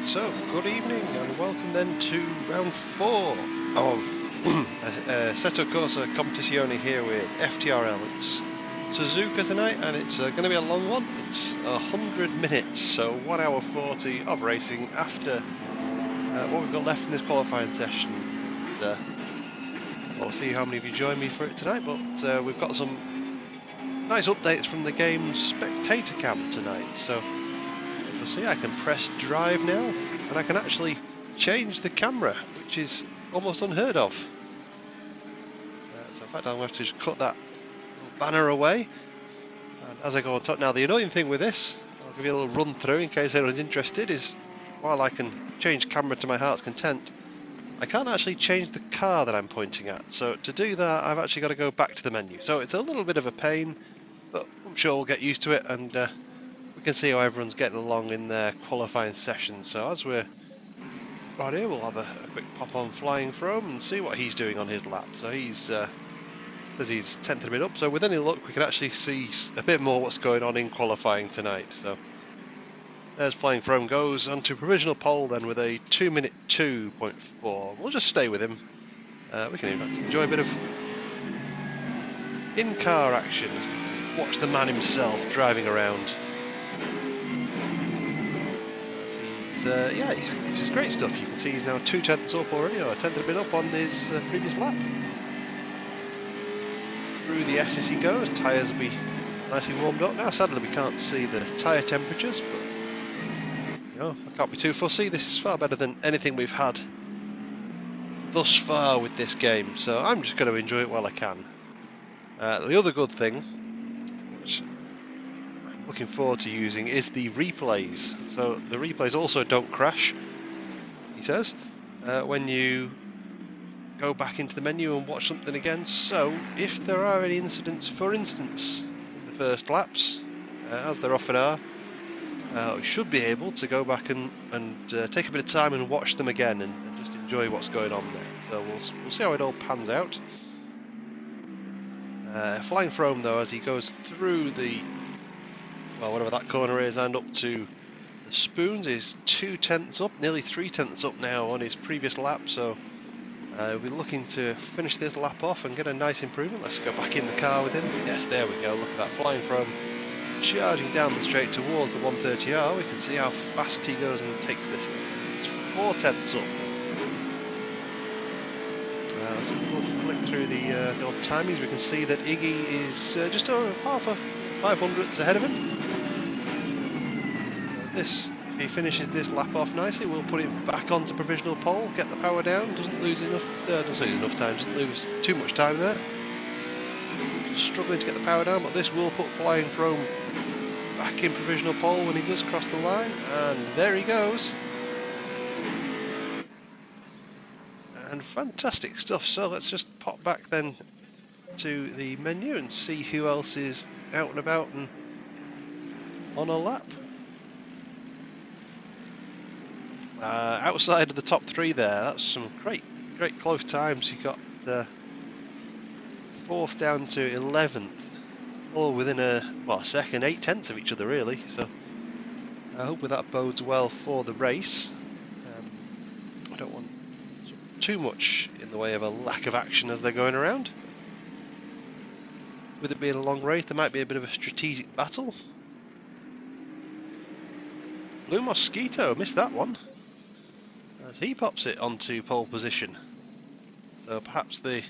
So, good evening and welcome then to round 4 of Assetto Corsa Competizione here with FTRL. It's Suzuka tonight and it's going to be a long one. It's 100 minutes, so 1 hour 40 of racing after what we've got left in this qualifying session. We'll see how many of you join me for it tonight, but we've got some nice updates from the game's spectator cam tonight. So you'll see I can press drive now and I can actually change the camera, which is almost unheard of. So in fact I'm going to have to just cut that little banner away, and as I go on top now, the annoying thing with this, I'll give you a little run through in case anyone's interested, is while I can change camera to my heart's content, I can't actually change the car that I'm pointing at. So to do that I've actually got to go back to the menu. So it's a little bit of a pain, but I'm sure we'll get used to it, and we can see how everyone's getting along in their qualifying session. So as we're right here, we'll have a quick pop on Flying Throne and see what he's doing on his lap. So he's says he's 10th a bit up. So with any luck, we can actually see a bit more what's going on in qualifying tonight. So there's Flying Throne goes onto provisional pole then with a 2-minute 2.4. We'll just stay with him. We can in fact enjoy a bit of in-car action. Watch the man himself driving around. Yeah, this is great stuff. You can see he's now 2/10 up already, or 1/10 a bit up on his previous lap. Through the S as he goes, tyres will be nicely warmed up now. Sadly, we can't see the tyre temperatures, but you know, I can't be too fussy. This is far better than anything we've had thus far with this game, so I'm just going to enjoy it while I can. The other good thing, which I'm looking forward to using, is the replays. So the replays also don't crash, he says, when you go back into the menu and watch something again. So if there are any incidents, for instance in the first laps, as there often are, we should be able to go back and take a bit of time and watch them again and just enjoy what's going on there. So we'll see how it all pans out. Flying Throne though, as he goes through the, well, whatever that corner is, and up to the spoons, is 2/10 up, nearly 3/10 up now on his previous lap. So we'll be looking to finish this lap off and get a nice improvement. Let's go back in the car with him. Yes, there we go. Look at that, Flying Throne charging down the straight towards the 130R. We can see how fast he goes and takes this thing. It's 4/10 up. So we'll flick through the old timings. We can see that Iggy is just over half a 500ths ahead of him. So this, if he finishes this lap off nicely, we'll put him back onto provisional pole, get the power down, doesn't lose enough time, doesn't lose too much time there. Just struggling to get the power down, but this will put Flying Throne back in provisional pole when he does cross the line, and there he goes. And fantastic stuff. So let's just pop back then to the menu and see who else is out and about and on a lap. Outside of the top 3 there, that's some great close times. You got 4th down to 11th, all within a second, 8/10 of each other really. So I hope that bodes well for the race. I don't want too much in the way of a lack of action as they're going around. With it being a long race, there might be a bit of a strategic battle. Blue Mosquito, missed that one, as he pops it onto pole position. So perhaps the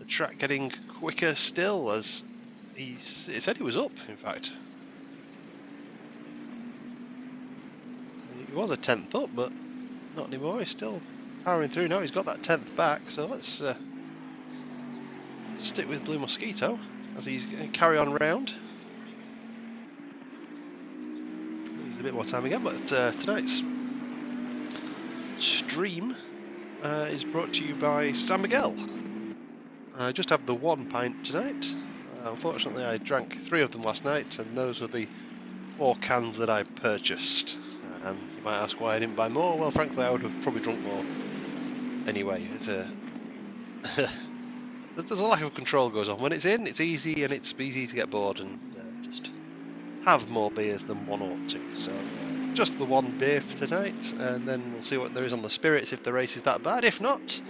track getting quicker still, as it said he was up, in fact. He was a 10th up, but not anymore. He's still powering through now. He's got that 10th back, so let's stick with Blue Mosquito as he's going to carry on round. Needs a bit more time again, but tonight's stream is brought to you by San Miguel. I just have the 1 pint tonight. Unfortunately, I drank 3 of them last night, and those were the 4 cans that I purchased. You might ask why I didn't buy more. Well, frankly, I would have probably drunk more anyway. It's there's a lack of control goes on. When it's in, it's easy, and it's easy to get bored and just have more beers than one ought to. So just the one beer for tonight, and then we'll see what there is on the spirits if the race is that bad. If not,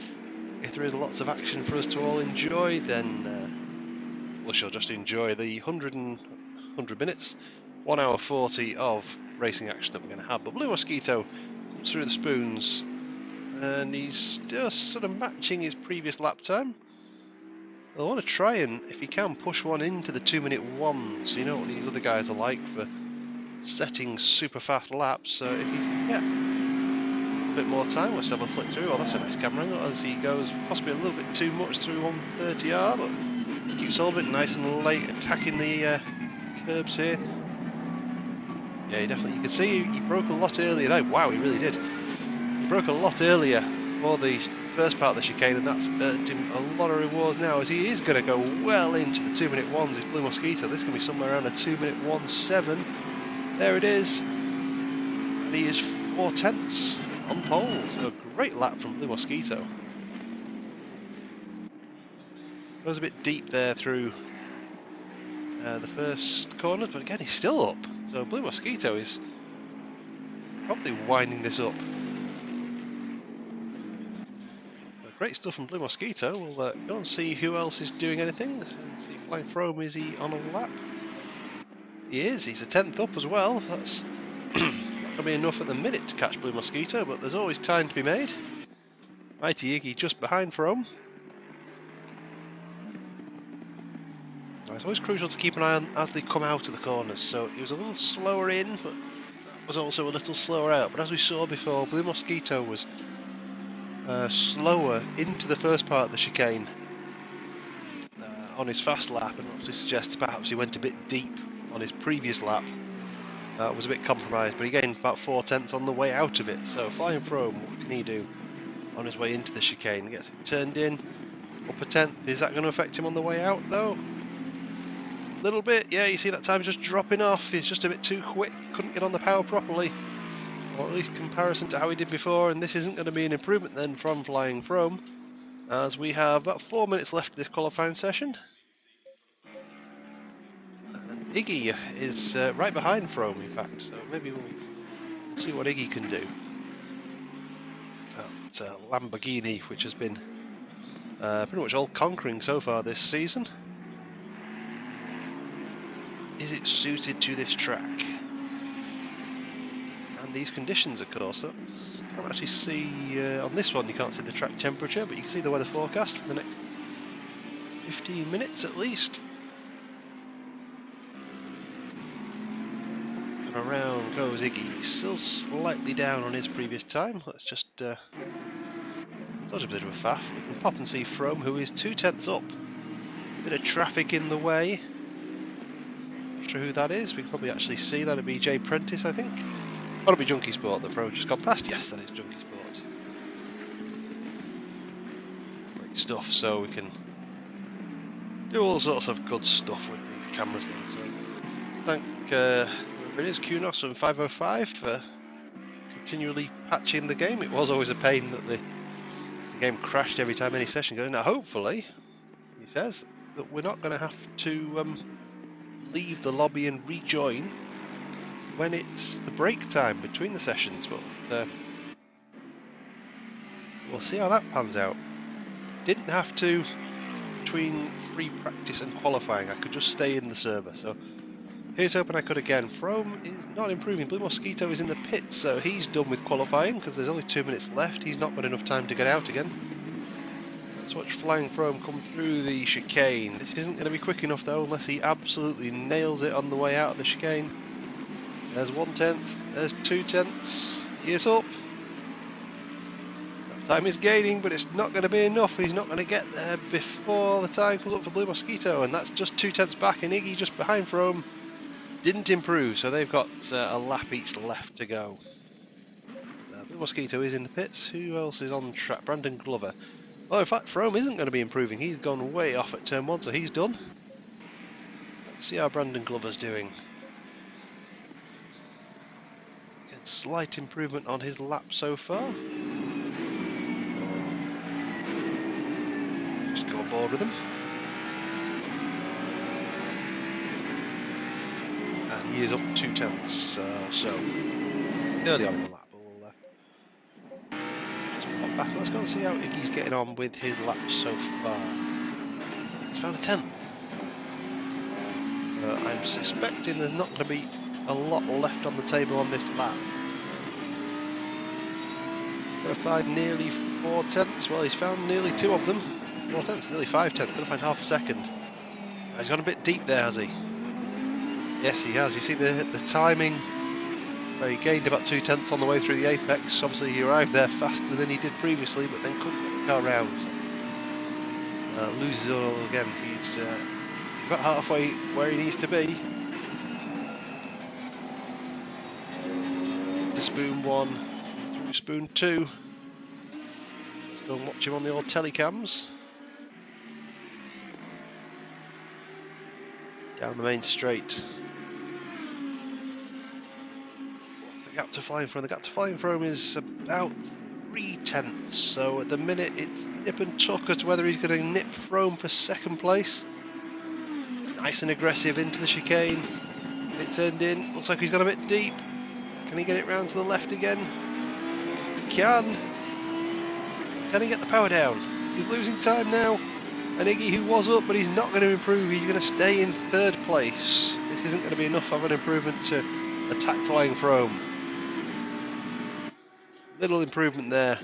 if there is lots of action for us to all enjoy, then we shall just enjoy the 100 minutes, 1 hour 40 of racing action that we're going to have. But Blue Mosquito comes through the spoons, and he's just sort of matching his previous lap time. I want to try and, if he can, push one into the 2-minute ones. You know what these other guys are like for setting super fast laps. So if he can get a bit more time, let's have a flick through. Oh, that's a nice camera angle as he goes possibly a little bit too much through 130R, but keeps hold of it nice and late, attacking the curbs here. Yeah, definitely. You can see he broke a lot earlier though. Wow, he really did. He broke a lot earlier for the first part of the chicane, and that's earned him a lot of rewards now, as he is going to go well into the 2-minute ones. His Blue Mosquito. This can be somewhere around a 2-minute 1.7. There it is, and he is 4/10 on pole. So a great lap from Blue Mosquito. Goes a bit deep there through the first corners, but again he's still up. So Blue Mosquito is probably winding this up. Great stuff from Blue Mosquito. We'll go and see who else is doing anything. Let's see, Flying Frome, is he on a lap? He is. He's a 10th up as well. That's not going to be enough at the minute to catch Blue Mosquito, but there's always time to be made. Mighty Iggy just behind Frome. It's always crucial to keep an eye on as they come out of the corners. So he was a little slower in, but that was also a little slower out. But as we saw before, Blue Mosquito was slower into the first part of the chicane on his fast lap, and obviously suggests perhaps he went a bit deep on his previous lap. Was a bit compromised, but he gained about 4/10 on the way out of it. So Flying Frome, what can he do on his way into the chicane? He gets it turned in, up a 10th. Is that going to affect him on the way out though? A little bit, yeah. You see that time just dropping off. He's just a bit too quick, couldn't get on the power properly, or at least comparison to how he did before. And this isn't going to be an improvement then from Flying Frome, as we have about 4 minutes left of this qualifying session. And Iggy is right behind Frome, in fact, so maybe we'll see what Iggy can do. It's a Lamborghini which has been pretty much all conquering so far this season. Is it suited to this track? And these conditions, of course. You can't actually see, on this one you can't see the track temperature, but you can see the weather forecast for the next 15 minutes at least. And around goes Iggy, still slightly down on his previous time. Let's just, that was a bit of a faff. We can pop and see Frome, who is 2/10 up. Bit of traffic in the way. Not sure who that is. We can probably actually see. That'd be Jay Prentice, I think. That'll be Junkie Sport that Frome just gone past. Yes, that is Junkie Sport. Great stuff. So we can do all sorts of good stuff with these cameras now. So thank whoever it is, QNOS and 505 for continually patching the game. It was always a pain that the game crashed every time any session goes. Now hopefully, he says, that we're not going to have to leave the lobby and rejoin when it's the break time between the sessions, but we'll see how that pans out. Didn't have to between free practice and qualifying. I could just stay in the server, so here's hoping I could again. Frome is not improving. Blue Mosquito is in the pits, so he's done with qualifying because there's only 2 minutes left. He's not got enough time to get out again. Let's watch Flying Frome come through the chicane. This isn't going to be quick enough though, unless he absolutely nails it on the way out of the chicane. There's 1/10, there's 2/10, he is up. That time is gaining, but it's not going to be enough. He's not going to get there before the time comes up for Blue Mosquito, and that's just 2/10 back, and Iggy just behind Frome didn't improve, so they've got a lap each left to go. Blue Mosquito is in the pits. Who else is on track? Brandon Glover. Oh, in fact, Frome isn't going to be improving. He's gone way off at turn 1, so he's done. Let's see how Brandon Glover's doing. Again, slight improvement on his lap so far. Just go on board with him. And he is up 2/10, so early on in the lap. We'll just pop back. Let's go and see how Iggy's getting on with his laps so far. He's found a 10th. I'm suspecting there's not going to be a lot left on the table on this lap. Going to find nearly 4 tenths. Well, he's found nearly 2 of them. 4 tenths, nearly 5 tenths. Going to find half a second. He's gone a bit deep there, has he? Yes, he has. You see the timing. He gained about 2 tenths on the way through the apex. Obviously, he arrived there faster than he did previously, but then couldn't get the car round. So, loses it all again. He's about halfway where he needs to be. To spoon 1, through spoon 2. Let's go and watch him on the old telecams. Down the main straight. What's the gap to flying from? The gap to flying from is about 3 tenths. So at the minute it's nip and tuck as to whether he's going to nip Frome for second place. Nice and aggressive into the chicane. It turned in. Looks like he's gone a bit deep. Can he get it round to the left again? He can. Can he get the power down? He's losing time now. And Iggy, who was up, but he's not going to improve. He's going to stay in 3rd place. This isn't going to be enough of an improvement to attack flying Frome. Little improvement there,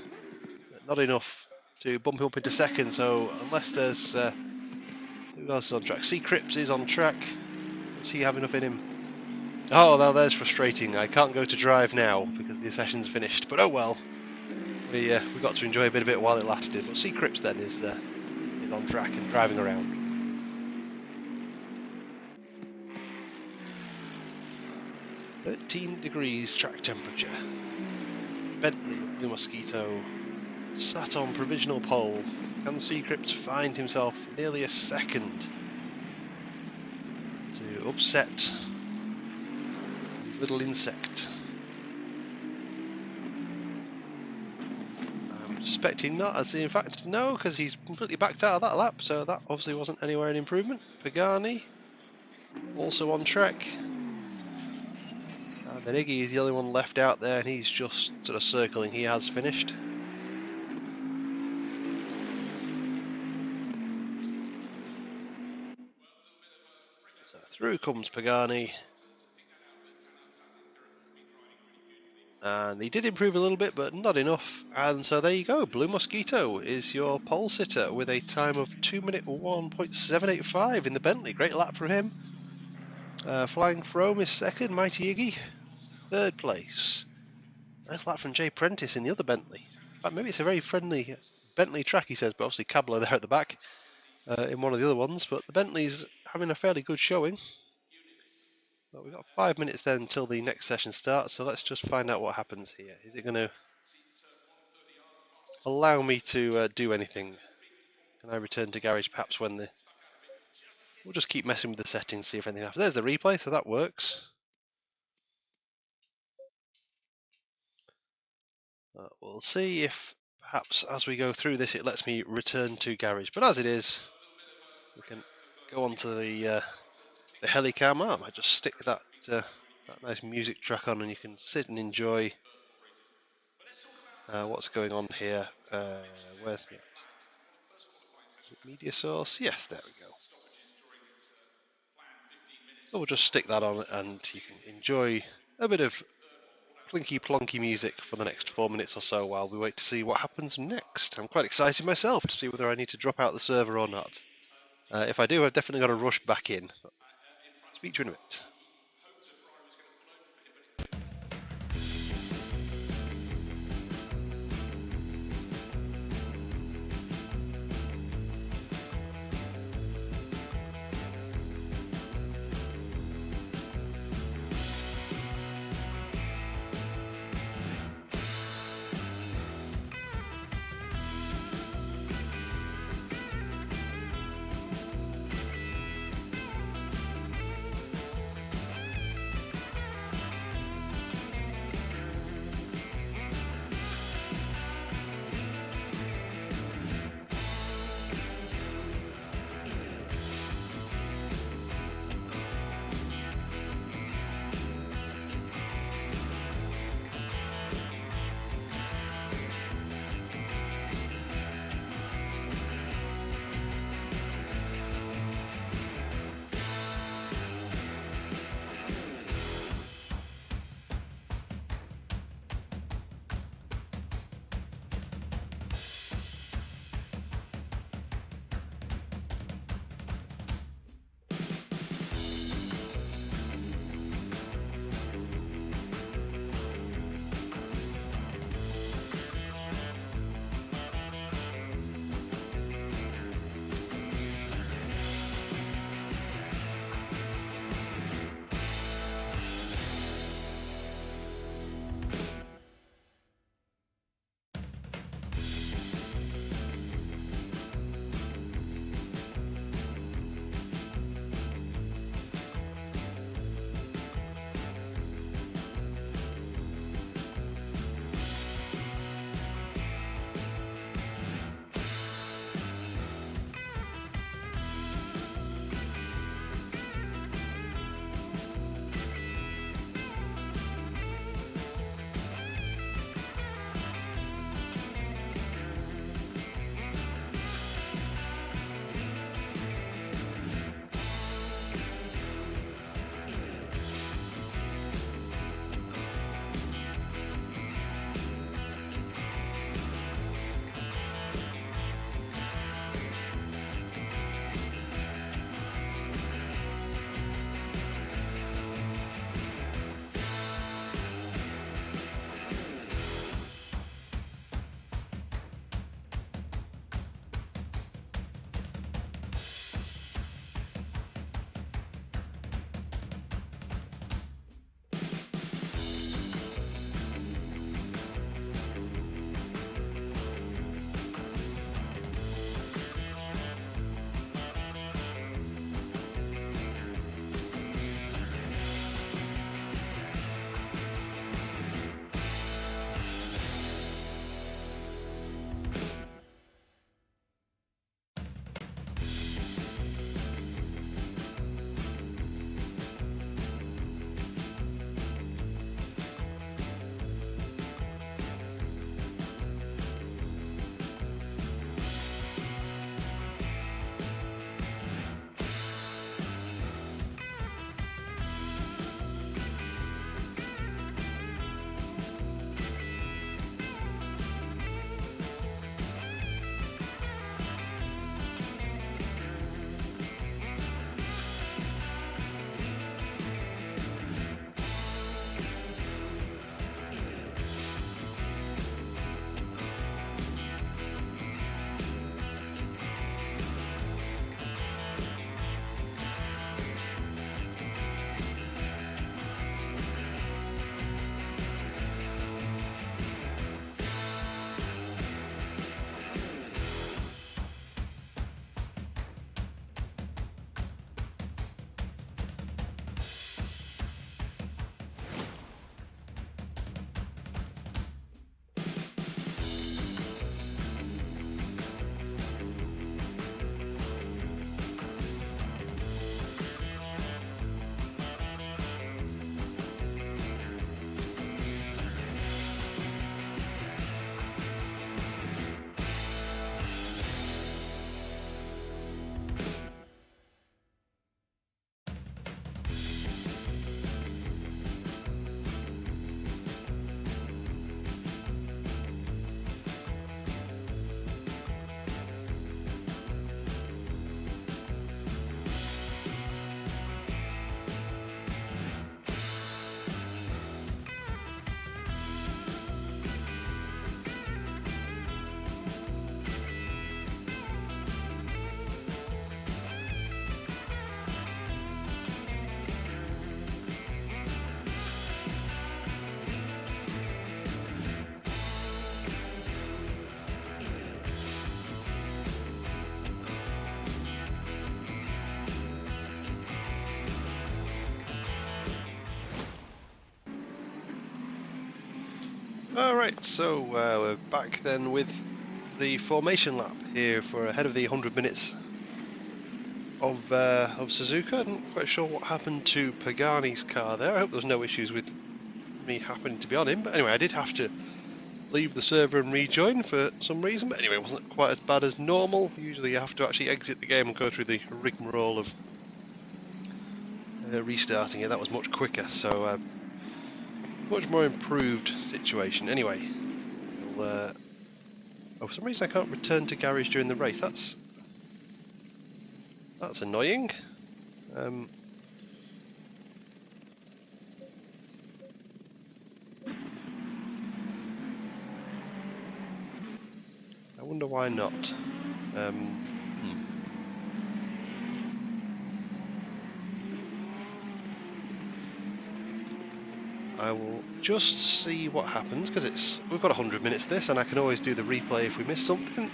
but not enough to bump him up into 2nd. So unless there's who else is on track? C. Cripps is on track. Does he have enough in him? Oh, now there's frustrating. I can't go to drive now because the session's finished. But oh well. We got to enjoy a bit of it while it lasted. But C. Cripps then is on track and driving around. (13 degrees track temperature. Bentley Blue Mosquito sat on provisional pole. Can C. Cripps find himself nearly a second to upset little insect? I'm suspecting not, as in fact no, because he's completely backed out of that lap, so that obviously wasn't anywhere an improvement. Pagani also on track. And then Iggy is the only one left out there, and he's just sort of circling. He has finished. So through comes Pagani. And he did improve a little bit, but not enough. And so there you go. Blue Mosquito is your pole sitter with a time of 2 minute 1.785 in the Bentley. Great lap from him. Flying Frome is 2nd. Mighty Iggy, 3rd place. Nice lap from Jay Prentice in the other Bentley. In fact, maybe it's a very friendly Bentley track, he says, but obviously Cabler there at the back in one of the other ones. But the Bentley's having a fairly good showing. Well, we've got 5 minutes then until the next session starts, so let's just find out what happens here. Is it going to allow me to do anything? Can I return to garage perhaps when the... We'll just keep messing with the settings, see if anything happens. There's the replay, so that works. We'll see if perhaps as we go through this it lets me return to garage, but as it is, we can go on to the helicam. I might just stick that nice music track on and you can sit and enjoy what's going on here. Where's the media source? Yes, there we go. So we'll just stick that on and you can enjoy a bit of plinky plonky music for the next 4 minutes or so while we wait to see what happens next. I'm quite excited myself to see whether I need to drop out the server or not. If I do, I've definitely got to rush back in. But speak to you in a bit. Alright, so we're back then with the formation lap here for ahead of the 100 minutes of Suzuka. I'm not quite sure what happened to Pagani's car there. I hope there's no issues with me happening to be on him, but anyway, I did have to leave the server and rejoin for some reason, but anyway, it wasn't quite as bad as normal. Usually you have to actually exit the game and go through the rigmarole of restarting it. That was much quicker, so much more improved situation. Anyway, we'll, oh, for some reason I can't return to garage during the race. That's annoying. I wonder why not. I will just see what happens, because we've got 100 minutes of this, and I can always do the replay if we miss something.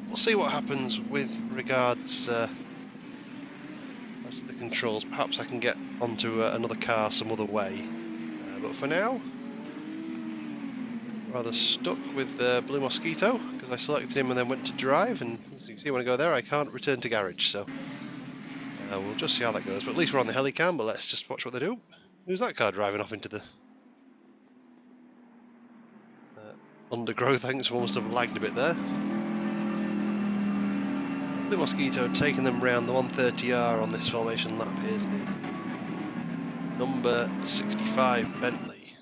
We'll see what happens with regards to the controls. Perhaps I can get onto another car some other way. But for now, rather stuck with Blue Mosquito, because I selected him and then went to drive, and as you can see when I go there I can't return to garage, so we'll just see how that goes. But at least we're on the helicam, but let's just watch what they do. Who's that car driving off into the undergrowth? I think someone must have lagged a bit there. Blue Mosquito taking them round the 130R on this formation lap. Here's the number 65 Bentley.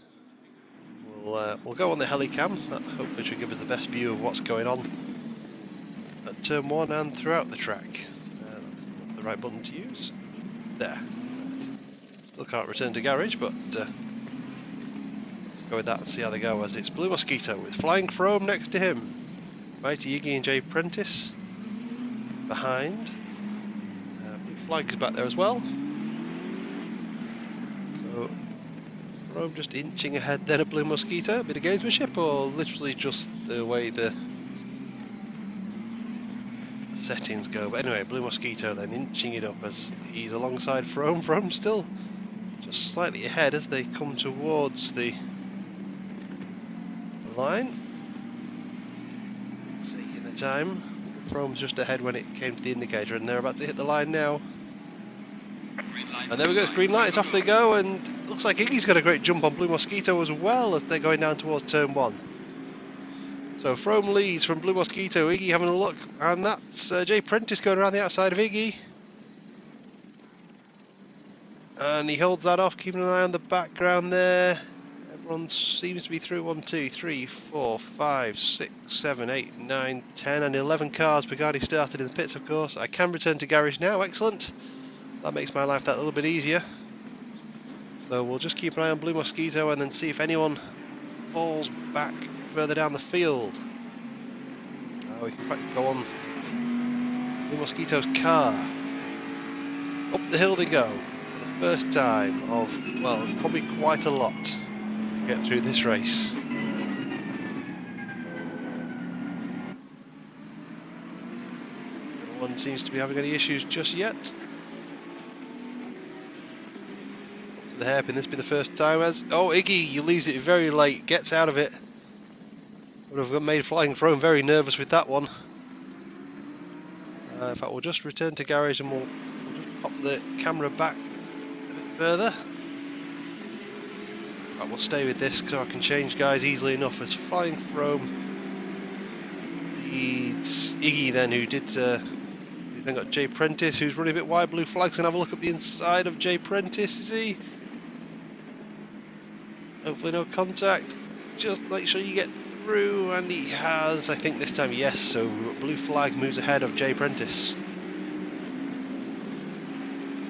We'll go on the helicam. That hopefully should give us the best view of what's going on at turn 1 and throughout the track. That's not the right button to use. There. Still can't return to garage, but let's go with that and see how they go, as it's Blue Mosquito with Flying Chrome next to him. Mighty Iggy and Jay Prentice behind. Blue Flag is back there as well. So Chrome just inching ahead then of Blue Mosquito. A bit of gamesmanship, or literally just the way the settings go. But anyway, Blue Mosquito then inching it up as he's alongside Frome. Frome still just slightly ahead as they come towards the line. Taking the time. Frome's just ahead when it came to the indicator, and they're about to hit the line now. And there we go, it's green light, it's off they go, and looks like Iggy's got a great jump on Blue Mosquito as well as they're going down towards turn 1. So Frome leads from Blue Mosquito, Iggy having a look, and that's Jay Prentice going around the outside of Iggy. And he holds that off, keeping an eye on the background there. Everyone seems to be through. 1, 2, 3, 4, 5, 6, 7, 8, 9, 10 and 11 cars. Pagani started in the pits, of course. I can return to garage now, excellent. That makes my life that little bit easier. So we'll just keep an eye on Blue Mosquito and then see if anyone falls back further down the field. We can practically go on Blue Mosquito's car. Up the hill they go. First time of, well, probably quite a lot to get through this race. No one seems to be having any issues just yet. Up to the hairpin, this will be the first time as... Oh, Iggy, he leaves it very late, gets out of it. Would have made Flying Throne very nervous with that one. In fact, we'll just return to garage and we'll just pop the camera back further. Right, we'll stay with this so I can change guys easily enough as Flying Chrome leads Iggy then, who did who then got Jay Prentice, who's running a bit wide. Blue Flag's gonna have a look at the inside of Jay Prentice, is he? Hopefully no contact, just make sure you get through, and he has, I think this time, yes, so Blue Flag moves ahead of Jay Prentice.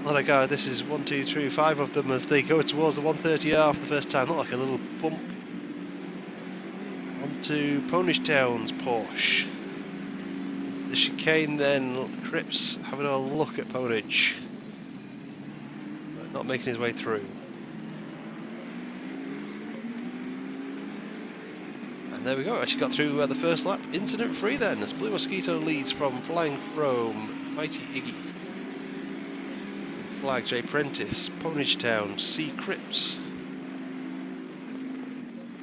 Let I go, this is 1, 2, 3, 5 of them as they go towards the 130R for the first time. Not like a little bump. Onto Ponish Town's Porsche. The chicane then, Cripps having a look at Ponage, but not making his way through. And there we go, actually got through the first lap incident free then, as Blue Mosquito leads from Flying Chrome, Mighty Iggy, Flag Jay Prentice, Ponage Town, C Cripps,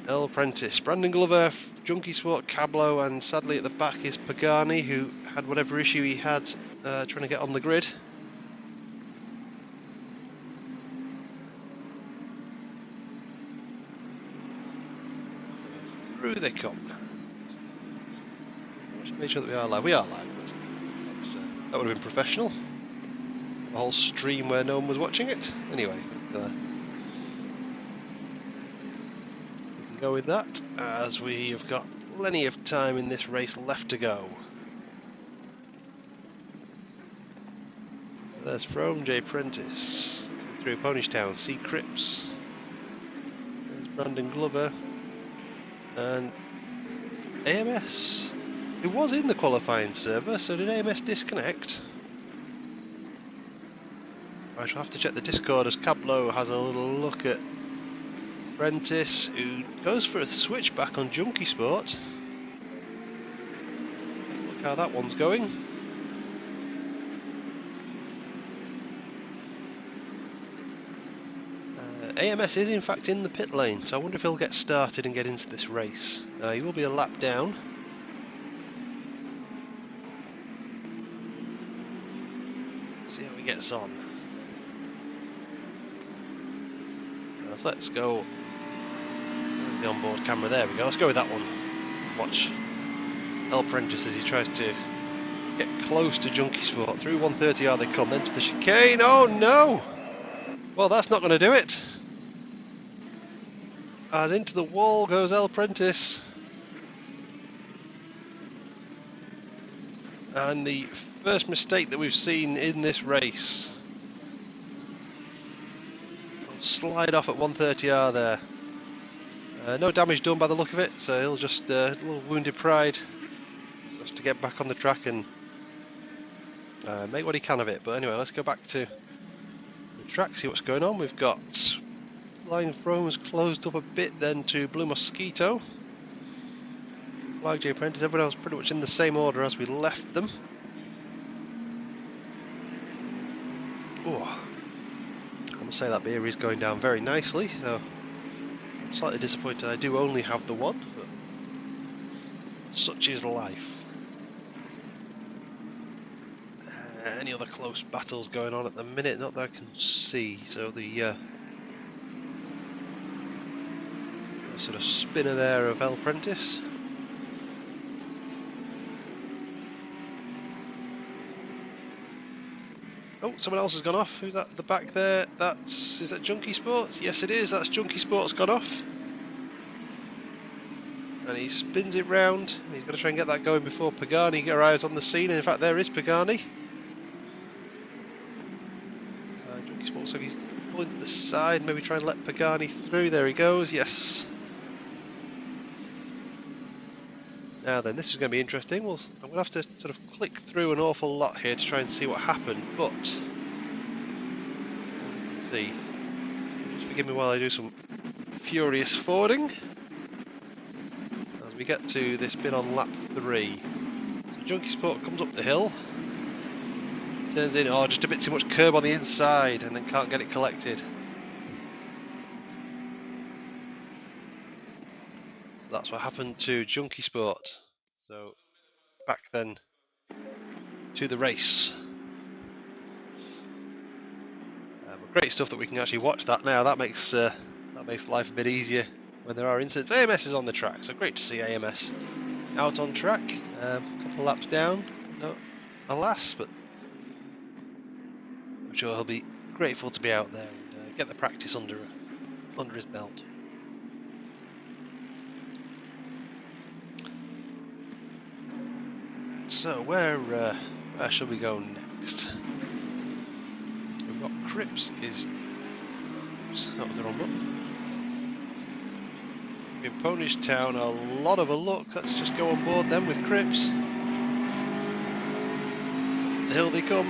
El Prentice, Brandon Glover, Junkie Sport, Cablo, and sadly at the back is Pagani, who had whatever issue he had trying to get on the grid. So through they come. Let's make sure that we are live. We are live. That would have been professional. A whole stream where no one was watching it. Anyway, we can go with that, as we have got plenty of time in this race left to go. So there's Frome, J. Prentice, coming through Ponishtown, C. Cripps. There's Brandon Glover, and AMS, who was in the qualifying server, so did AMS disconnect? I shall have to check the Discord as Cablo has a little look at Prentice, who goes for a switchback on Junkie Sport. Look how that one's going. AMS is in fact in the pit lane, so I wonder if he'll get started and get into this race. He will be a lap down. See how he gets on. So let's go. The onboard camera, there we go. Let's go with that one. Watch El Prentice as he tries to get close to Junkie Sport. Through 130R they come, then to the chicane. Oh no! Well, that's not going to do it. As into the wall goes El Prentice. And the first mistake that we've seen in this race. Slide off at 130R there. No damage done by the look of it, so he'll just a little wounded pride just to get back on the track and make what he can of it. But anyway, let's go back to the track, see what's going on. We've got Flying Thrones closed up a bit then to Blue Mosquito. Flag J Apprentice, everyone else pretty much in the same order as we left them. Oh, I must say that beer is going down very nicely, so I'm slightly disappointed I do only have the one, but such is life. Any other close battles going on at the minute? Not that I can see. So the sort of spinner there of El Prentice. Oh, someone else has gone off. Who's that at the back there? Is that Junkie Sports? Yes, it is. That's Junkie Sports gone off. And he spins it round. He's got to try and get that going before Pagani arrives on the scene. In fact, there is Pagani. Junkie Sports, so he's pulling to the side. Maybe try and let Pagani through. There he goes. Yes. Now then, this is going to be interesting. I'm going to have to sort of click through an awful lot here to try and see what happened, but let's see. Just forgive me while I do some furious forwarding as we get to this bit on lap 3. So Junkie Sport comes up the hill, turns in, oh, just a bit too much curb on the inside, and then can't get it collected. That's what happened to Junkie Sport. So back then to the race. But great stuff that we can actually watch that now. That makes life a bit easier when there are incidents. AMS is on the track, so great to see AMS out on track. A couple of laps down, no, alas, but I'm sure he'll be grateful to be out there and get the practice under his belt. So where shall we go next? We've got Cripps is. Oops, that was the wrong button. In Ponish Town, a lot of a look. Let's just go on board then with Cripps. The hill they come.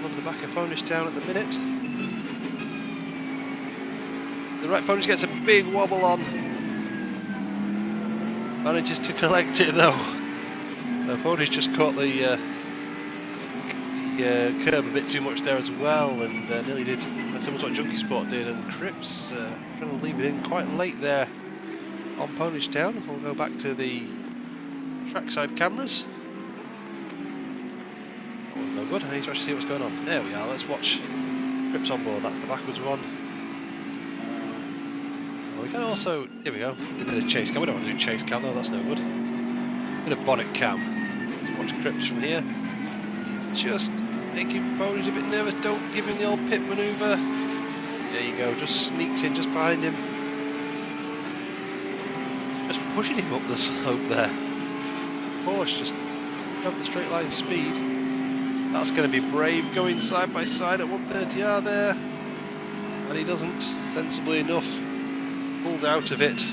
Over the back of Ponish Town at the minute. So the right Ponish gets a big wobble on. Manages to collect it though. So Pony's just caught the curb a bit too much there as well, and nearly did similar to what Junkie Sport did, and Cripps trying to leave it in quite late there on Ponish Town. We'll go back to the trackside cameras. That was no good. I need to actually see what's going on. There we are. Let's watch Cripps on board. That's the backwards one. Well, we can also, here we go, a bit of chase cam. We don't want to do chase cam though, that's no good. A bit of bonnet cam. Let's watch Cripps from here. He's just making Ponish a bit nervous. Don't give him the old pit manoeuvre. There you go, just sneaks in just behind him. Just pushing him up the slope there. Porsche just have the straight line speed. That's going to be brave, going side by side at 130R there. And he doesn't, sensibly enough, pulls out of it.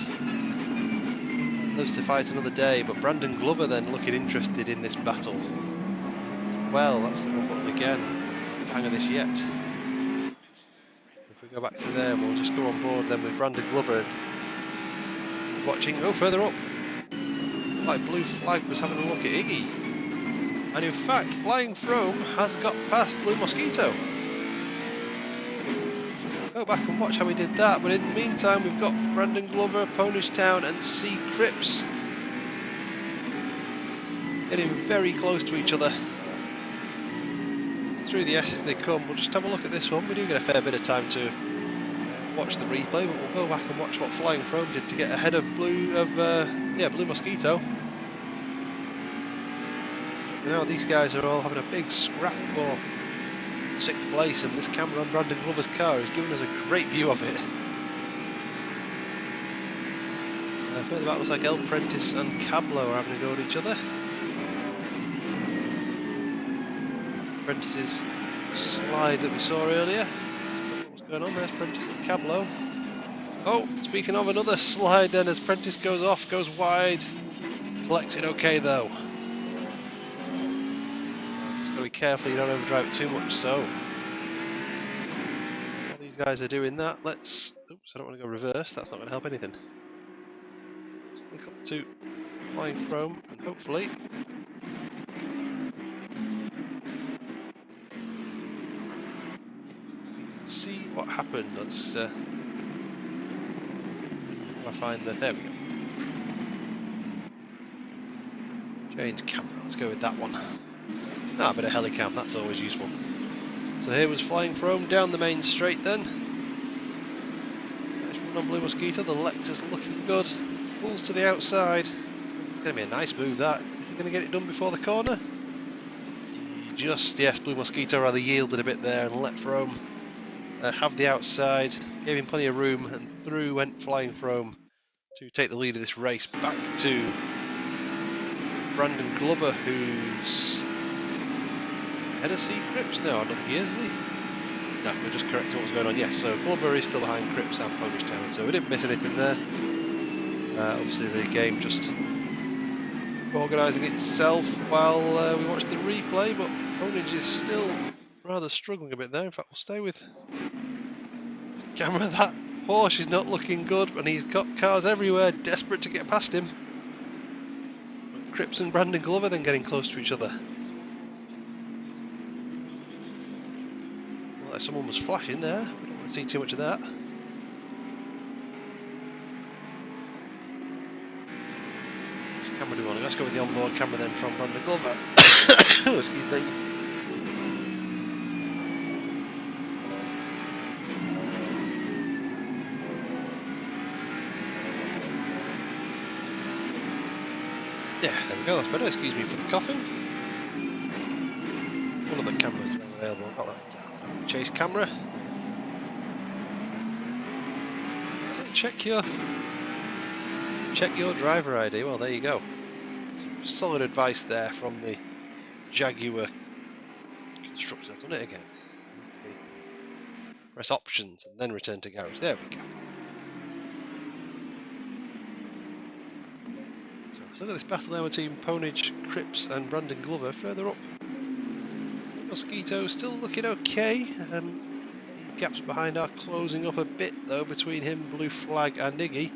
Lives to fight another day, but Brandon Glover then looking interested in this battle. Well, that's the run button again. Hang of this yet. If we go back to there, we'll just go on board then with Brandon Glover. Watching, go further up. Like Blue Flag was having a look at Iggy. And in fact, Flying Frome has got past Blue Mosquito. Go back and watch how we did that, but in the meantime we've got Brandon Glover, Ponish Town and C. Cripps getting very close to each other. Through the S's they come. We'll just have a look at this one. We do get a fair bit of time to watch the replay, but we'll go back and watch what Flying Frome did to get ahead of Blue Mosquito. Now these guys are all having a big scrap for 6th place, and this camera on Brandon Glover's car is giving us a great view of it. Further back looks like El Prentice and Cablo are having a go at each other. Prentice's slide that we saw earlier. What's going on? There's Prentice and Cablo. Oh, speaking of another slide then, as Prentice goes off, goes wide. Collects it okay though. Be careful you don't overdrive it too much. So while these guys are doing that, let's oops, I don't want to go reverse, that's not going to help anything. Let's click up to Flying Frome and hopefully we can see what happened. Let's I find that, there we go. Change camera, let's go with that one. Ah, a bit of helicam, that's always useful. So here was Flying Frome down the main straight then. Nice run on Blue Mosquito, the Lexus looking good. Pulls to the outside. It's going to be a nice move that. Is he going to get it done before the corner? Just, yes, Blue Mosquito rather yielded a bit there and let Frome have the outside. Gave him plenty of room, and through went Flying Frome to take the lead of this race. Back to Brandon Glover, who's ahead of C. Cripps? No, I don't think he is he? No, we're just correcting what was going on. Yes, so Glover is still behind Cripps and Ponish Town, so we didn't miss anything there. Obviously the game just organising itself while we watch the replay, but Ponish is still rather struggling a bit there. In fact, we'll stay with camera. That Porsche is not looking good, and he's got cars everywhere desperate to get past him. Cripps and Brandon Glover then getting close to each other. Like someone was flashing there. We don't want to see too much of that. Which camera do we want? Let's go with the onboard camera then from Brandon Glover. Excuse me. Yeah, there we go, that's better. Excuse me for the coughing. All of the cameras are available. I've got that chase camera. So check your driver ID. Well, there you go. Solid advice there from the Jaguar constructor. I've done it again. It needs to be press options and then return to garage. There we go. So look at this battle there between Ponish, Cripps and Brandon Glover. Further up, Mosquito still looking okay. These gaps behind are closing up a bit though between him, Blue Flag and Iggy.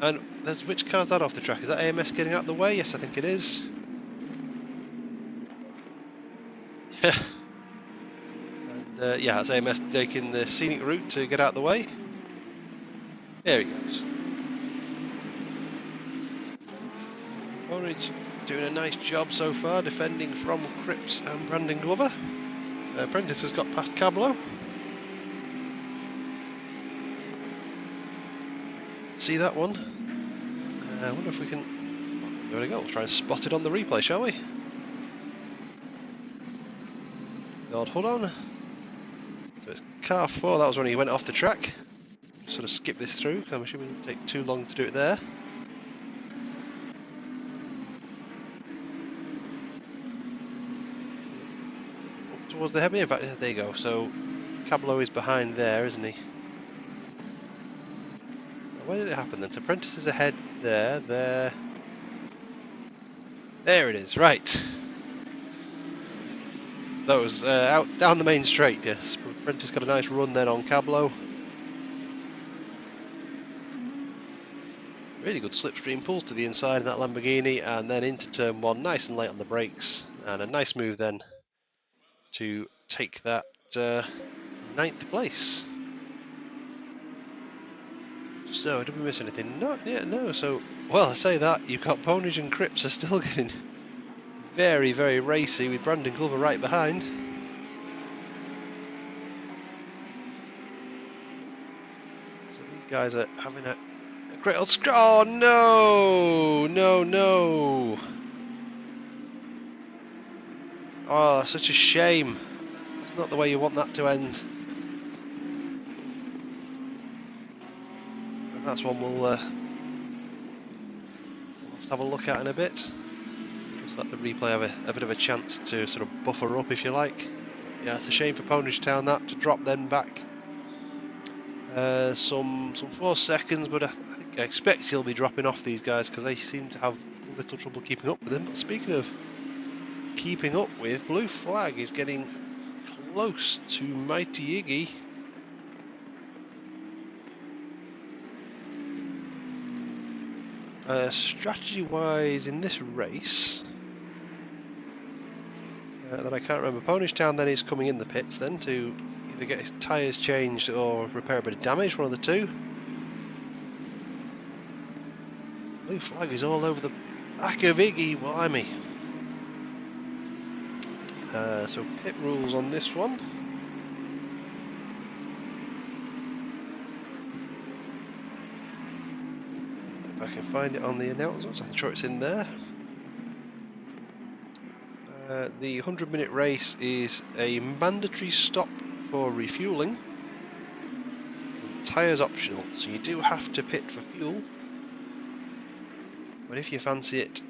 And there's, which car's that off the track? Is that AMS getting out of the way? Yes, I think it is. Yeah, Yeah, that's AMS taking the scenic route to get out of the way. There he goes. Bonage doing a nice job so far, defending from Cripps and Brandon Glover. Prentice has got past Cablo. See that one? I wonder if we can... Oh, there we go, we'll try and spot it on the replay, shall we? God, hold on. So it's car 4, that was when he went off the track. Sort of skip this through, I'm assuming it'll take too long to do it there. Up towards the heavy, in fact, there you go. So Cablo is behind there, isn't he? Where did it happen then? So Prentice is ahead there, there. There it is, right. So it was out down the main straight, yes. Prentice got a nice run then on Cablo. Really good slipstream, pulls to the inside of that Lamborghini and then into turn 1, nice and late on the brakes. And a nice move then to take that 9th place. So, did we miss anything? Not yet, no. So, well, I say that, you've got Bonage and Cripps are still getting very, very racy with Brandon Glover right behind. So these guys are having a great old oh no! No, no! Oh, such a shame. It's not the way you want that to end. And that's one we'll have to have a look at in a bit. Just let the replay have a bit of a chance to sort of buffer up, if you like. Yeah, it's a shame for Ponage Town that to drop them back some 4 seconds, but I expect he'll be dropping off these guys because they seem to have little trouble keeping up with him. But speaking of keeping up with, Blue Flag is getting close to Mighty Iggy. Strategy-wise in this race, that I can't remember. Ponage Town then is coming in the pits then to either get his tyres changed or repair a bit of damage, one of the two. Blue Flag is all over the back of Iggy, blimey. So pit rules on this one. If I can find it on the announcements, I'm sure it's in there. The 100-minute race is a mandatory stop for refueling. Tyres optional, so you do have to pit for fuel. But if you fancy it,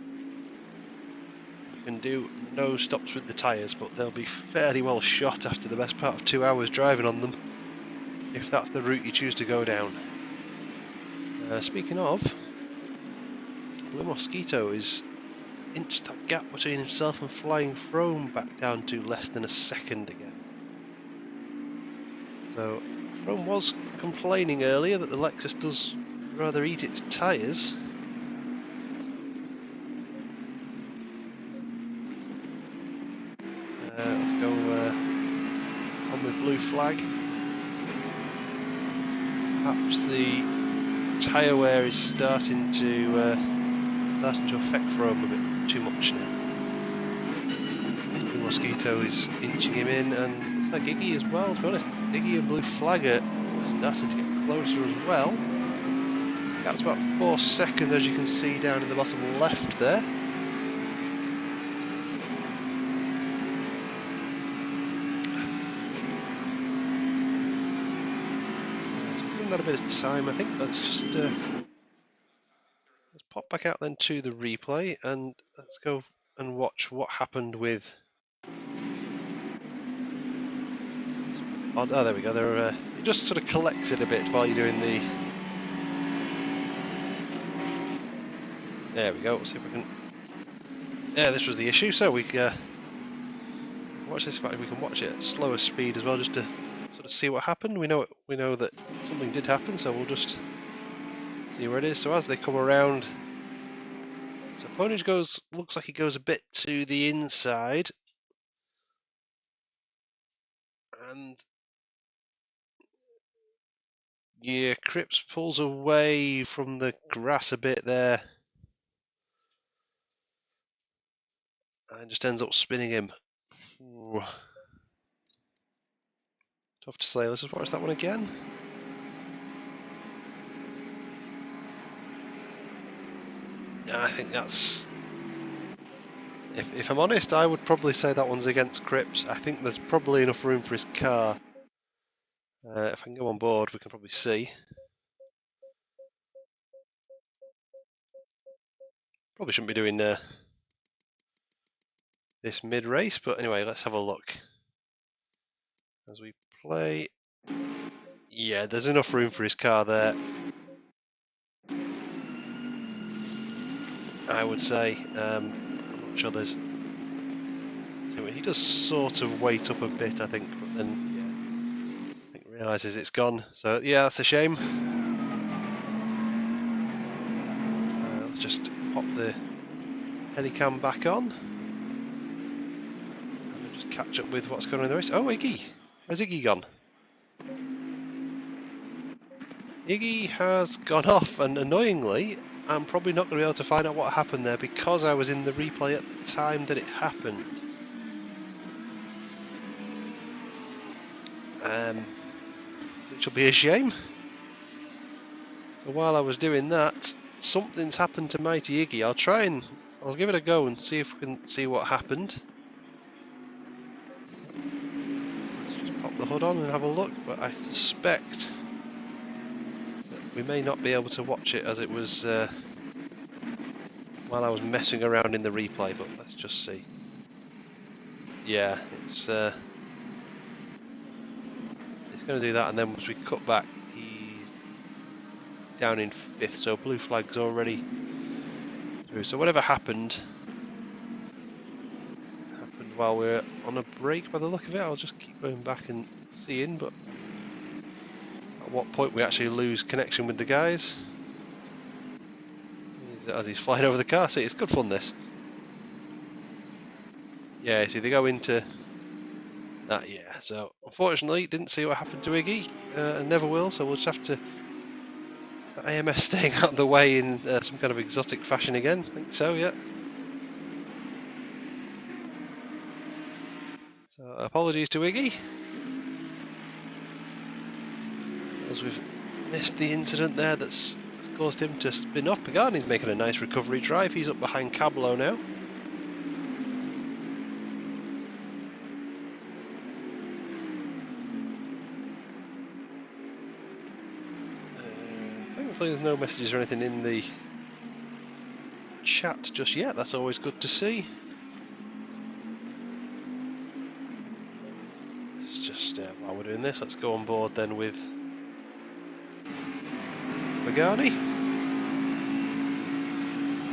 you can do no stops with the tyres, but they'll be fairly well shot after the best part of 2 hours driving on them, if that's the route you choose to go down. Speaking of, Blue Mosquito is inched that gap between himself and Flying Throne back down to less than a second again. So Throne was complaining earlier that the Lexus does rather eat its tyres. Let's go on with Blue Flag. Perhaps the tyre wear is starting to affect Throne a bit too much now. Blue Mosquito is inching him in, and it's like Iggy as well, to be honest. Iggy and Blue Flag are starting to get closer as well. That's about 4 seconds, as you can see down in the bottom left there. That a bit of time, I think. Let's just let's pop back out then to the replay and let's go and watch what happened with. Oh, there we go. They're it just sort of collects it a bit while you're doing the. There we go. Let's see if we can. Yeah, this was the issue. So we watch this. In fact, we can watch it at slower speed as well, just to sort of see what happened. We know that something did happen, so we'll just see where it is. So as they come around, so Ponage looks like he goes a bit to the inside, And yeah, Cripps pulls away from the grass a bit there. And just ends up spinning him. Ooh. Tough to say. Let's just watch that one again. I think that's... If I'm honest, I would probably say that one's against Cripps. I think there's probably enough room for his car. If I can go on board, we can probably see. Probably shouldn't be doing this mid-race, but anyway, let's have a look. As we play... Yeah, there's enough room for his car there. I would say. I'm not sure there's... He does sort of wait up a bit, I think, but then, yeah, I think realises it's gone. So, yeah, that's a shame. Let's just pop the helicam back on. And we'll just catch up with what's going on in the race. Oh, Iggy! Where's Iggy gone? Iggy has gone off, and annoyingly, I'm probably not going to be able to find out what happened there because I was in the replay at the time that it happened. Which will be a shame. So while I was doing that, something's happened to Mighty Iggy. I'll give it a go and see if we can see what happened. Let's just pop the hood on and have a look, but I suspect that we may not be able to watch it as it was while I was messing around in the replay, but let's just see. Yeah, it's going to do that, and then once we cut back, he's down in 5th, so blue flag's already through. So whatever happened while we're on a break by the look of it. I'll just keep going back and seeing, but at what point we actually lose connection with the guys as he's flying over the car. See, it's good fun, this. Yeah, see, they go into that, yeah. So unfortunately, didn't see what happened to Iggy, and never will. So we'll just have to AMS staying out of the way in some kind of exotic fashion again. I think so, yeah. So apologies to Iggy, as we've missed the incident there that's caused him to spin off. Pagani's making a nice recovery drive. He's up behind Cablo now. Thankfully there's no messages or anything in the chat just yet. That's always good to see. It's just while we're doing this, let's go on board then with Pagani.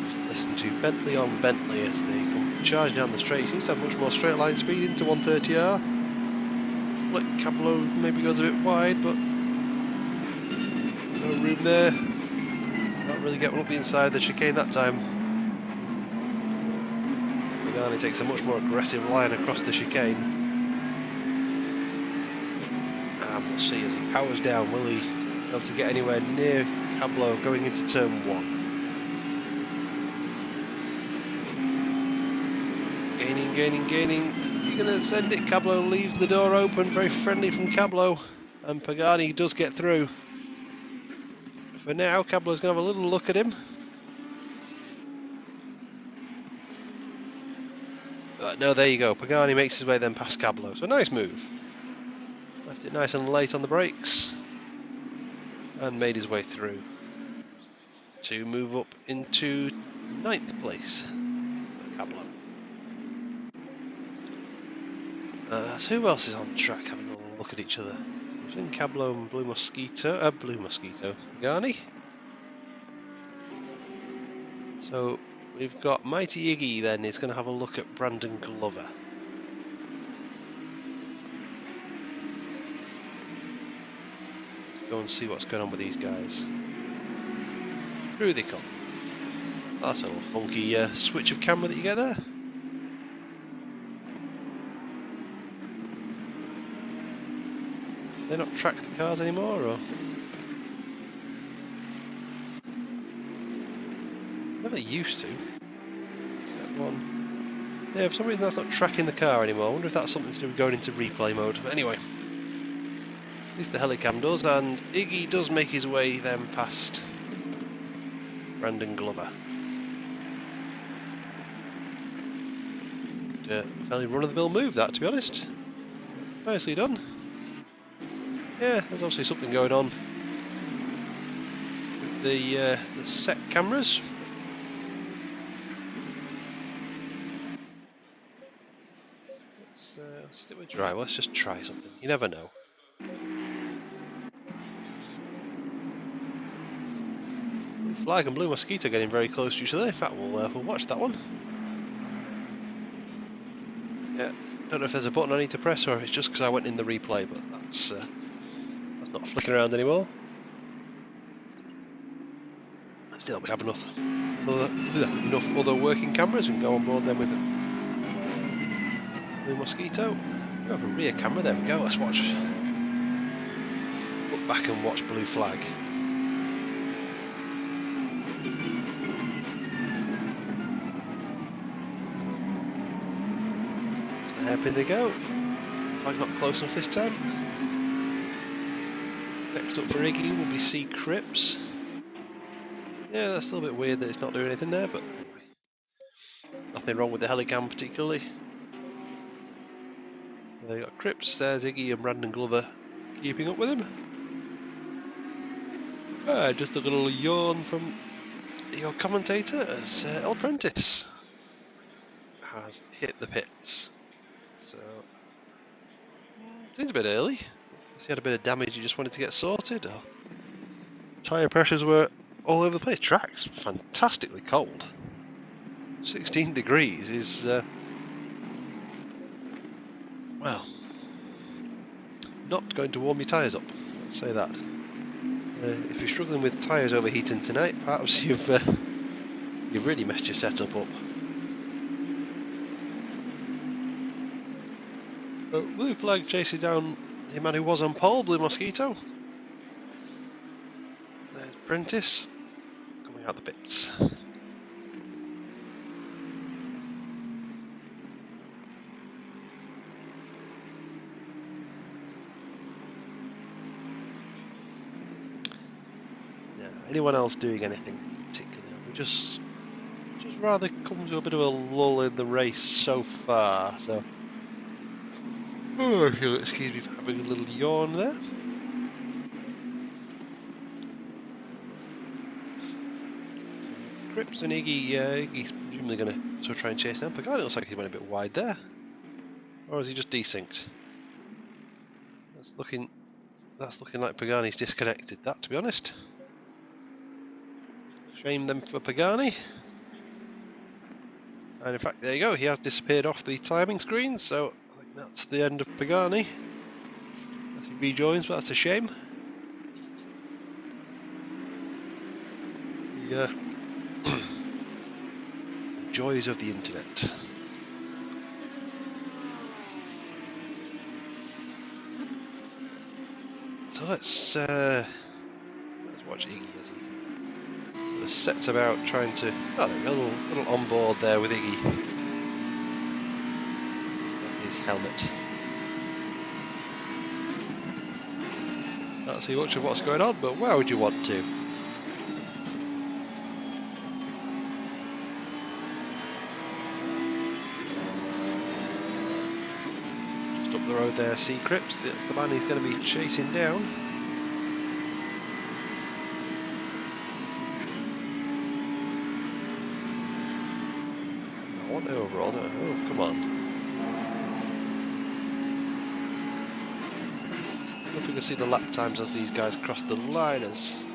Just listen to Bentley on Bentley as they come charging down the straight. He seems to have much more straight line speed into 130R. Flick Cablo maybe goes a bit wide, but no room there. Not really getting up the inside of the chicane that time. Pagani takes a much more aggressive line across the chicane. And we'll see as he powers down, will he be able to get anywhere near Cablo going into turn 1. Gaining. You're going to send it. Cablo leaves the door open, very friendly from Cablo, and Pagani does get through. For now, Cablo's going to have a little look at him. No, there you go. Pagani makes his way then past Cablo. So nice move. Left it nice and late on the brakes, and made his way through to move up into 9th place for Cablo. So who else is on track having a little look at each other? Between Cablo and Blue Mosquito, Pagani. So we've got Mighty Iggy then, is going to have a look at Brandon Glover. Let's go and see what's going on with these guys. Through they come. That's a little funky switch of camera that you get there. They not track the cars anymore, or? Never used to. That one. Yeah, for some reason that's not tracking the car anymore. I wonder if that's something to do with going into replay mode. But anyway, at least the helicam does, and Iggy does make his way then past Brandon Glover. A fairly run-of-the-mill move, that, to be honest. Nicely done. Yeah, there's obviously something going on with the set cameras. Let's stick with drive. Let's just try something. You never know. Blue Flag and Blue Mosquito getting very close to each other. In fact, we'll watch that one. Yeah, don't know if there's a button I need to press or if it's just because I went in the replay, but that's not flicking around anymore. Still, we have enough other working cameras and go on board then with it. Blue Mosquito. We have a rear camera, there we go, let's watch. Look back and watch Blue Flag. Hairpin they go. Flag not close enough this time. Next up for Iggy will be C. Cripps. Yeah, that's still a bit weird that it's not doing anything there, but anyway. Nothing wrong with the helicam particularly. There you got Cripps, there's Iggy and Brandon Glover keeping up with him. Just a little yawn from your commentator as El Prentice has hit the pits. So, seems a bit early. He had a bit of damage he just wanted to get sorted. Or tyre pressures were all over the place. Track's fantastically cold. 16 degrees is, well, not going to warm your tyres up, let's say that. If you're struggling with tyres overheating tonight, perhaps you've really messed your setup up. Blue Flag chasing down the man who was on pole, Blue Mosquito. There's Prentice coming out the pits. Anyone else doing anything particular? We just rather come to a bit of a lull in the race so far. So, if you'll excuse me for having a little yawn there. So, Cripps and Iggy, Iggy's presumably going to sort of try and chase them. Pagani looks like he went a bit wide there, or is he just desynced? That's looking like Pagani's disconnected. That, to be honest. Shame them for Pagani. And in fact, there you go, he has disappeared off the timing screen, so I think that's the end of Pagani. As he rejoins, but that's a shame. The joys of the internet. So let's watch Iggy as he sets about trying to. Oh, there we go, a little on board there with Iggy. His helmet. Can't see much of what's going on, but where would you want to? Just up the road there, C. Cripps. That's the man he's going to be chasing down. Overall, no. Oh, come on. I don't know if we can see the lap times as these guys cross the line, as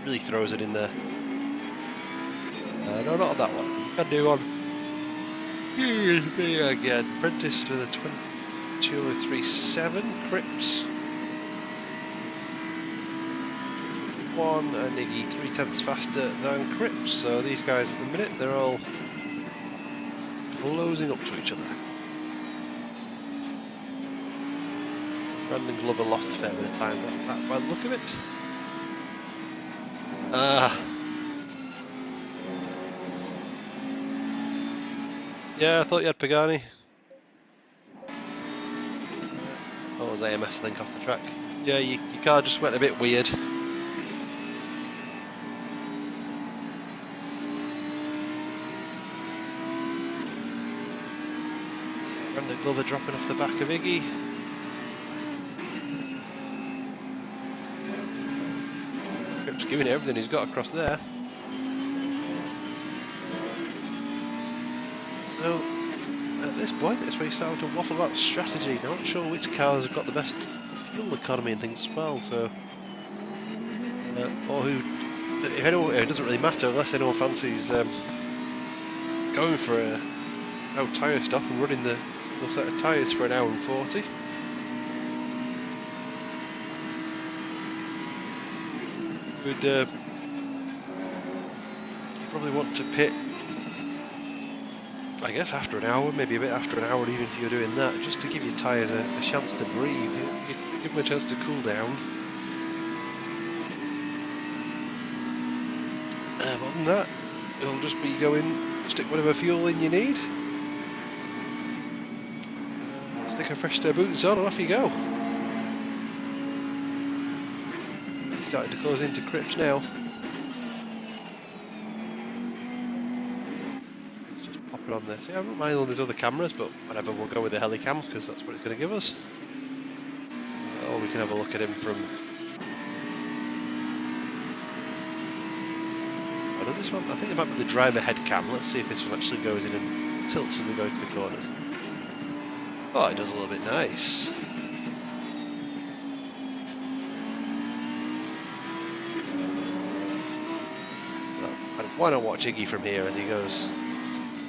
really throws it in there. No, not on that one. Can do one. Here's me again. Prentice for the 22.037. Cripps 1 and Iggy 3/10 faster than Cripps. So these guys at the minute, they're all closing up to each other. Brandon Glover lost a fair bit of time that by the look of it. Yeah, I thought you had Pagani. Oh, it was AMS, I think, off the track. Yeah, your car just went a bit weird. Brandon Glover dropping off the back of Iggy. Cripps giving it everything he's got across there. So, at this point, it's where you start to waffle about strategy. Not sure which cars have got the best fuel economy and things as well, so... or who... If anyone, it doesn't really matter unless anyone fancies going for a tyre stop and running the single set of tyres for an hour and 40. Would you probably want to pit, I guess, after an hour, maybe a bit after an hour, even if you're doing that, just to give your tyres a chance to breathe, give them a chance to cool down. Other than that, it'll just be going, stick whatever fuel in you need, stick a fresh set of boots on, and off you go. Starting to close into Cripps now. Let's just pop it on there. See, I don't mind all these other cameras, but whatever, we'll go with the helicam because that's what it's going to give us. Or we can have a look at him from... Oh, does this one? I think it might be the driver head cam. Let's see if this one actually goes in and tilts as we go to the corners. Oh, it does a little bit nice. Why not watch Iggy from here as he goes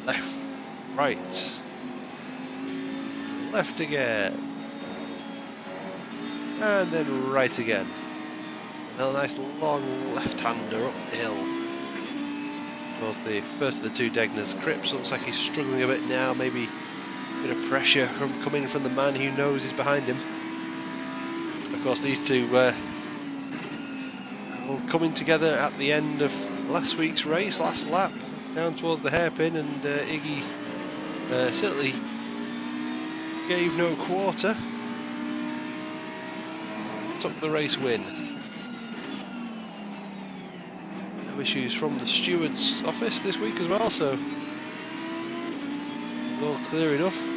left, right, left again, and then right again. And a nice long left-hander up the hill towards the first of the two Degners. Cripps looks like he's struggling a bit now, maybe a bit of pressure coming from the man who knows is behind him. Of course, these two all coming together at the end of last week's race, last lap, down towards the hairpin, and Iggy certainly gave no quarter, took the race win. No issues from the steward's office this week as well, so all clear enough.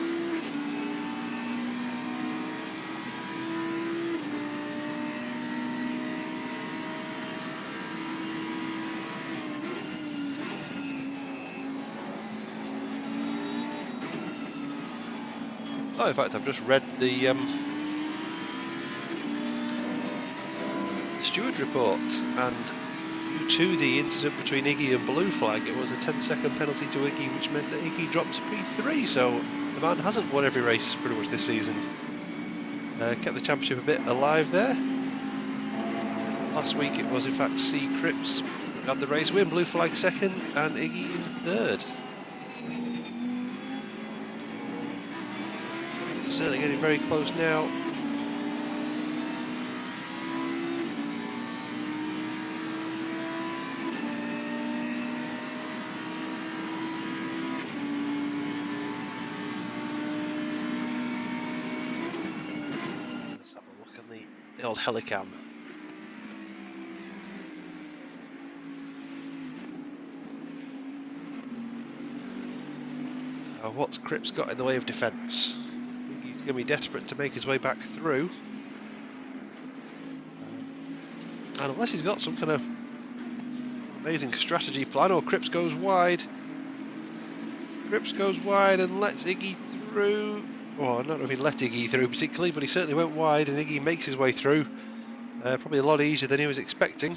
Oh, in fact, I've just read the steward report, and due to the incident between Iggy and Blue Flag, it was a 10-second penalty to Iggy, which meant that Iggy dropped to P3, so the man hasn't won every race pretty much this season. Kept the championship a bit alive there. Last week it was in fact C. Cripps who had the race win, Blue Flag second, and Iggy in third. Certainly getting very close now. Let's have a look at the old helicam. So what's Cripps got in the way of defence? He's going to be desperate to make his way back through, and unless he's got some kind of amazing strategy plan, or Cripps goes wide. Cripps goes wide and lets Iggy through. Well, I don't know if he let Iggy through particularly, but he certainly went wide, and Iggy makes his way through. Probably a lot easier than he was expecting.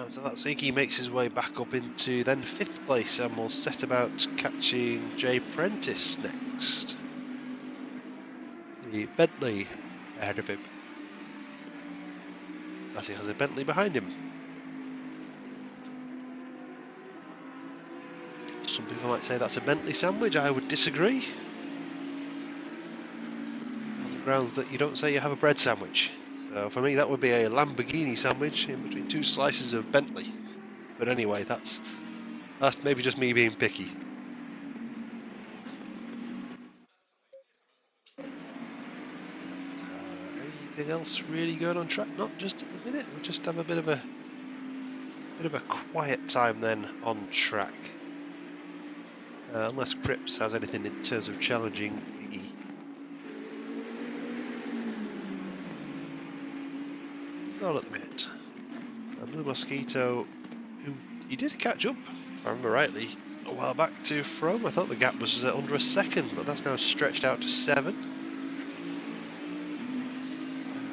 So that's Iggy makes his way back up into then 5th place, and will set about catching Jay Prentice next. The Bentley ahead of him, as he has a Bentley behind him. Some people might say that's a Bentley sandwich. I would disagree. On the grounds that you don't say you have a bread sandwich. So for me, that would be a Lamborghini sandwich in between 2 slices of Bentley. But anyway, that's maybe just me being picky. Anything else really going on track? Not just at the minute. We'll just have a bit of a quiet time then on track. Unless Cripps has anything in terms of challenging Iggy. Not at the minute. Blue Mosquito, who he did catch up, if I remember rightly, a while back to Frome. I thought the gap was under a second, but that's now stretched out to 7.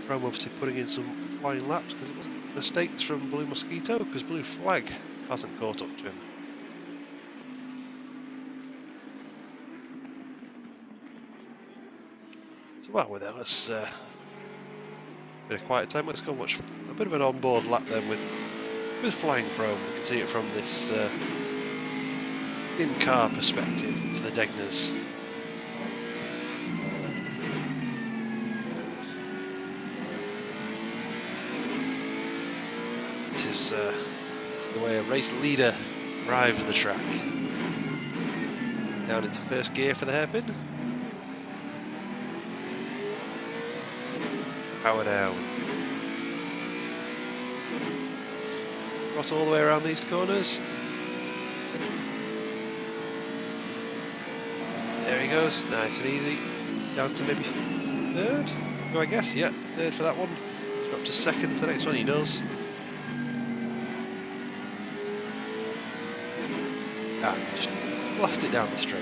Frome obviously putting in some flying laps because it wasn't mistakes from Blue Mosquito, because Blue Flag hasn't caught up to him. So well, with that, let's bit of quiet time. Let's go watch a bit of an onboard lap then with Flying Frome. You can see it from this in-car perspective to the Degners. This is the way a race leader drives the track. Down into first gear for the hairpin. Power down. Cross all the way around these corners. There he goes, nice and easy. Down to maybe 3rd? No, I guess, yeah, 3rd for that one. Drop to 2nd for the next one, he does. Just blast it down the straight.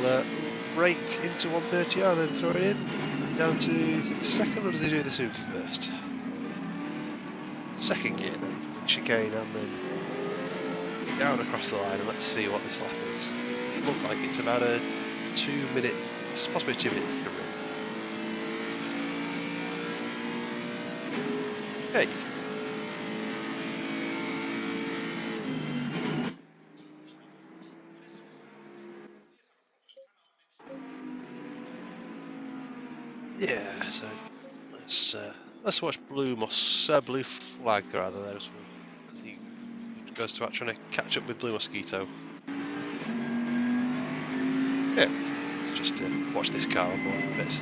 We'll brake into 130R, then throw it in. Down to 2nd, or does he do this in 1st? 2nd gear then, chicane, and then down across the line, and let's see what this lap is. Look like it's about a 2 minute, it's possibly 2 minute 3. There you go. Yeah, so let's watch Blue Flag rather there as he goes to trying to catch up with Blue Mosquito. Yeah, just watch this car on board for a bit.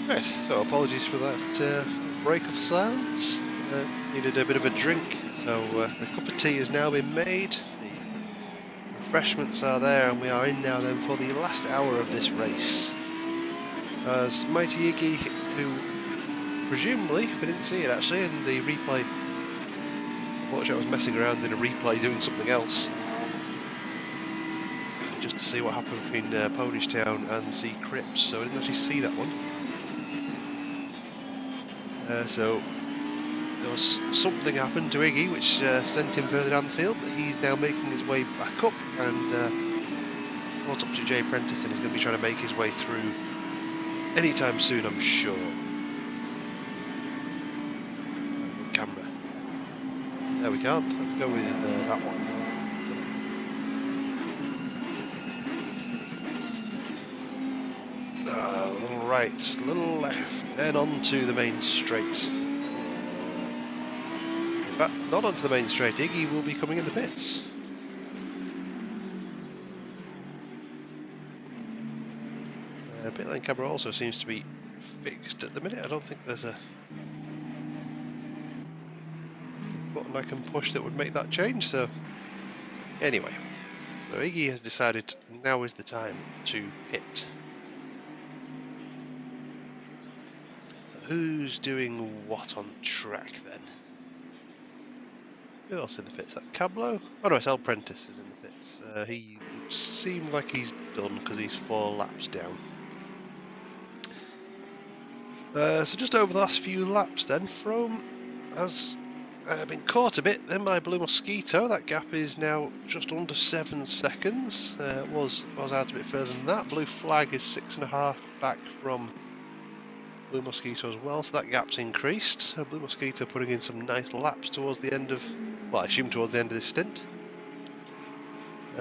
Right, so apologies for that break of silence. Needed a bit of a drink, so the cup of tea has now been made, the refreshments are there, and we are in now then for the last hour of this race. As Mighty Iggy, who presumably, we didn't see it actually in the replay, unfortunately I was messing around in a replay doing something else, just to see what happened between Ponishtown and C. Cripps, so I didn't actually see that one. So there was something happened to Iggy which sent him further down the field, but he's now making his way back up and he's caught up to Jay Prentice and he's going to be trying to make his way through anytime soon, I'm sure. Camera. There we go. Let's go with that one. A little right, a little left, then on to the main straight. In fact, not onto the main straight, Iggy will be coming in the pits. Pit lane camera also seems to be fixed at the minute. I don't think there's a button I can push that would make that change, so anyway. So Iggy has decided now is the time to pit. Who's doing what on track then? Who else in the pits? That Cablo? Oh no, it's El Prentice is in the pits. He seemed like he's done because he's 4 laps down. So just over the last few laps then, Frome has been caught a bit then by Blue Mosquito. That gap is now just under 7 seconds. Was out a bit further than that. Blue Flag is 6.5 back from Blue Mosquito as well, so that gap's increased. So Blue Mosquito putting in some nice laps towards the end of, well, I assume towards the end of this stint.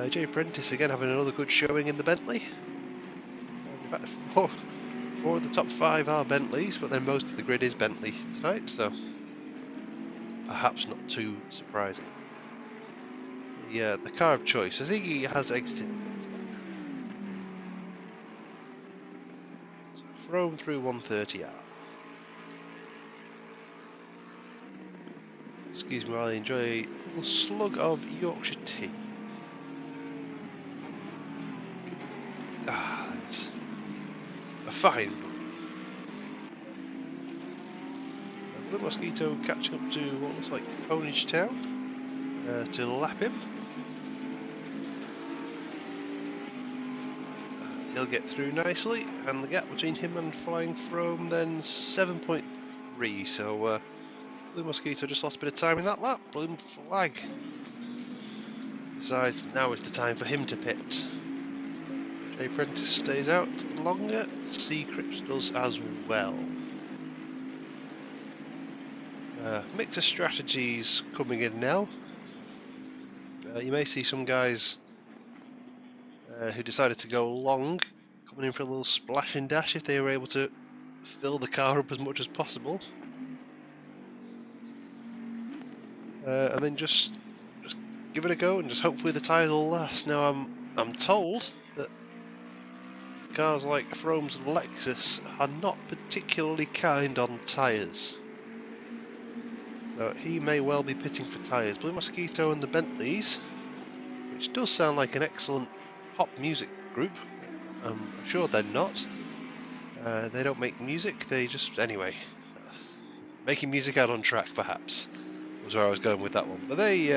Jay Prentice again having another good showing in the Bentley. In fact, four of the top 5 are Bentleys, but then most of the grid is Bentley tonight, so perhaps not too surprising. Yeah, the car of choice. I think he has exited the pits then. So Frome through 130R. Excuse me while I enjoy a little slug of Yorkshire tea. Ah, it's a fine brew. Blue Mosquito catching up to what looks like Ponishtown to lap him. He'll get through nicely, and the gap between him and Flying Frome then 7.3, so Blue Mosquito just lost a bit of time in that lap. Blue Flag decides now is the time for him to pit. Jay Prentice stays out longer, C. Cripps does as well. Mix of strategies coming in now. You may see some guys who decided to go long coming in for a little splash and dash if they were able to fill the car up as much as possible. And then just give it a go and just hopefully the tyres will last. Now I'm told that cars like Frome's and Lexus are not particularly kind on tyres. So he may well be pitting for tyres. Blue Mosquito and the Bentleys, which does sound like an excellent pop music group. I'm sure they're not. They don't make music, they just... Anyway. Making music out on track, perhaps, was where I was going with that one. But they...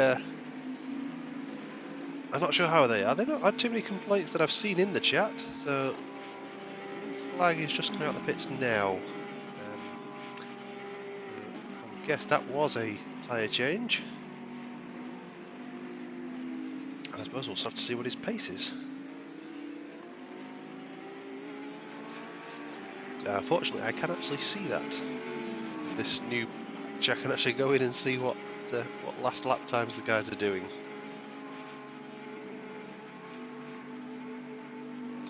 I'm not sure how they are. They've not had too many complaints that I've seen in the chat. So... Flag is just coming out the pits now. I guess that was a tyre change. And I suppose we'll just have to see what his pace is. Fortunately, I can actually see that. This new patch, I can actually go in and see what last lap times the guys are doing.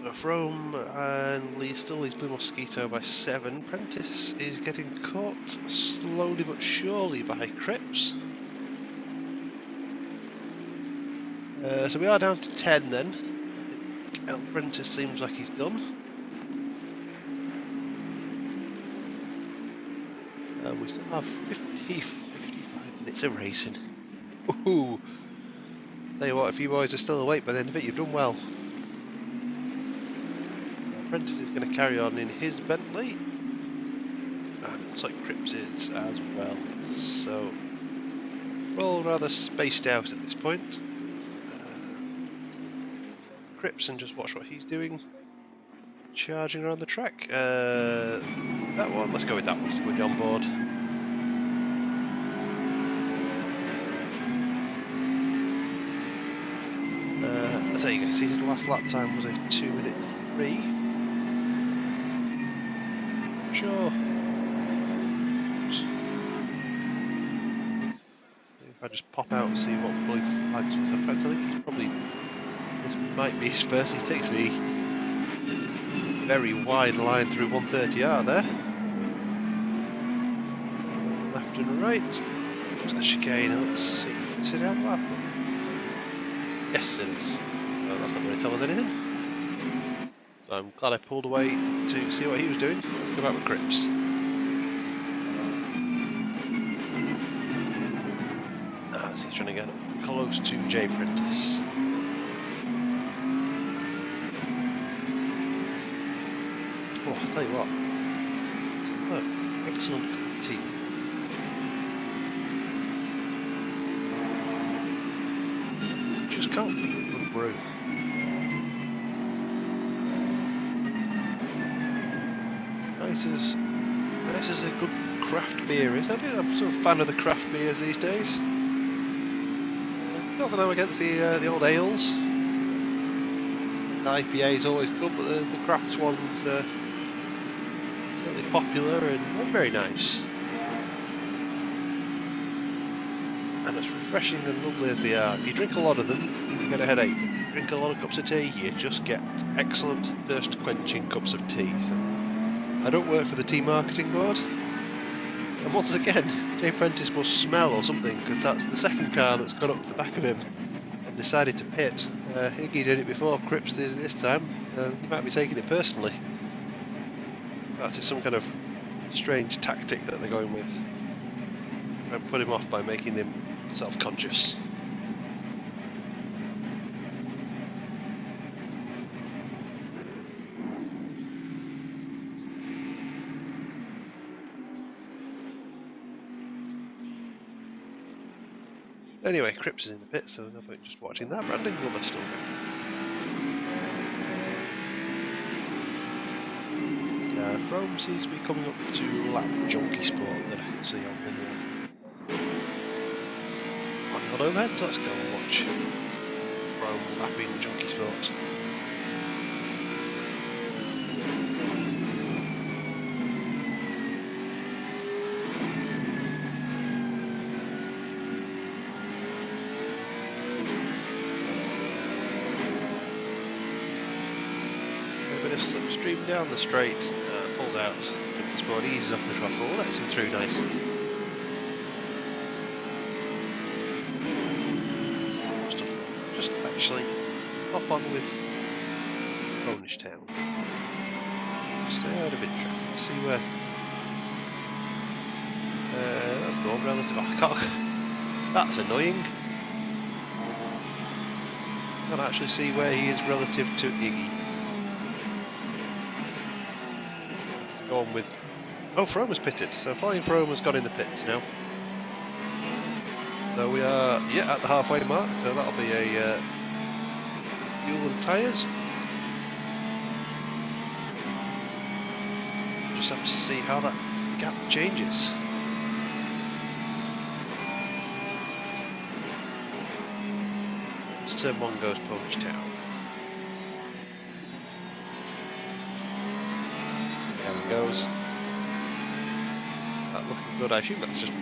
So Frome and still leads Blue Mosquito by 7. Prentice is getting caught slowly but surely by Cripps. So we are down to 10 then. I think Prentice seems like he's done. We still have 55 minutes of racing. Ooh! Tell you what, if you boys are still awake by the end of it, you've done well. Prentice is going to carry on in his Bentley. And it looks like Cripps is as well. So, we're all rather spaced out at this point. Cripps and just watch what he's doing. Charging around the track. That one, let's go with that one, with the onboard. So you can see his last lap time was a 2:03. Sure. If I just pop out and see what blue flags was, in fact I think he's probably, this might be his first. He takes the very wide line through 130R there. Left and right. What's the chicane? Let's see. Is it out lap? Yes, it is. Well, that's not going to tell us anything. So I'm glad I pulled away to see what he was doing. Let's go back with Cripps. So he's trying to get close to J. Prentice. Oh, I'll tell you what. Look, excellent cup of tea. Just can't beat a good brew. Nice as a good craft beer is. I'm sort of fan of the craft beers these days. Not that I'm against the old ales. The IPA is always good, but the craft ones are certainly popular and very nice. And as refreshing and lovely as they are, if you drink a lot of them, you get a headache. If you drink a lot of cups of tea, you just get excellent thirst-quenching cups of tea. So I don't work for the tea marketing board. And once again, J. Prentice must smell or something, because that's the second car that's got up to the back of him and decided to pit. Iggy did it before, Cripps did it this time. He might be taking it personally. That's some kind of strange tactic that they're going with. And put him off by making him self-conscious. Anyway, Cripps is in the pit, so no point just watching that. Brandon Glover's still there. Frome seems to be coming up to lap Junkie Sport that I can see on the overhead, so let's go and watch Frome lapping Junkie Sport. Slipstream down the straight, pulls out, Junkie Sport eases off the throttle, lets him through nicely. Just actually hop on with Bonus Town. Stay out of interest, see where. That's not relative. Oh, I can't. That's annoying. I can't actually see where he is relative to Iggy. Go on with. Oh, Frome has pitted, so Flying Frome has got in the pits now. So we are, at the halfway mark, so that'll be a fuel and tyres. Just have to see how that gap changes. Turn 1 goes Polish Town. There he goes. That looking good. I assume that's just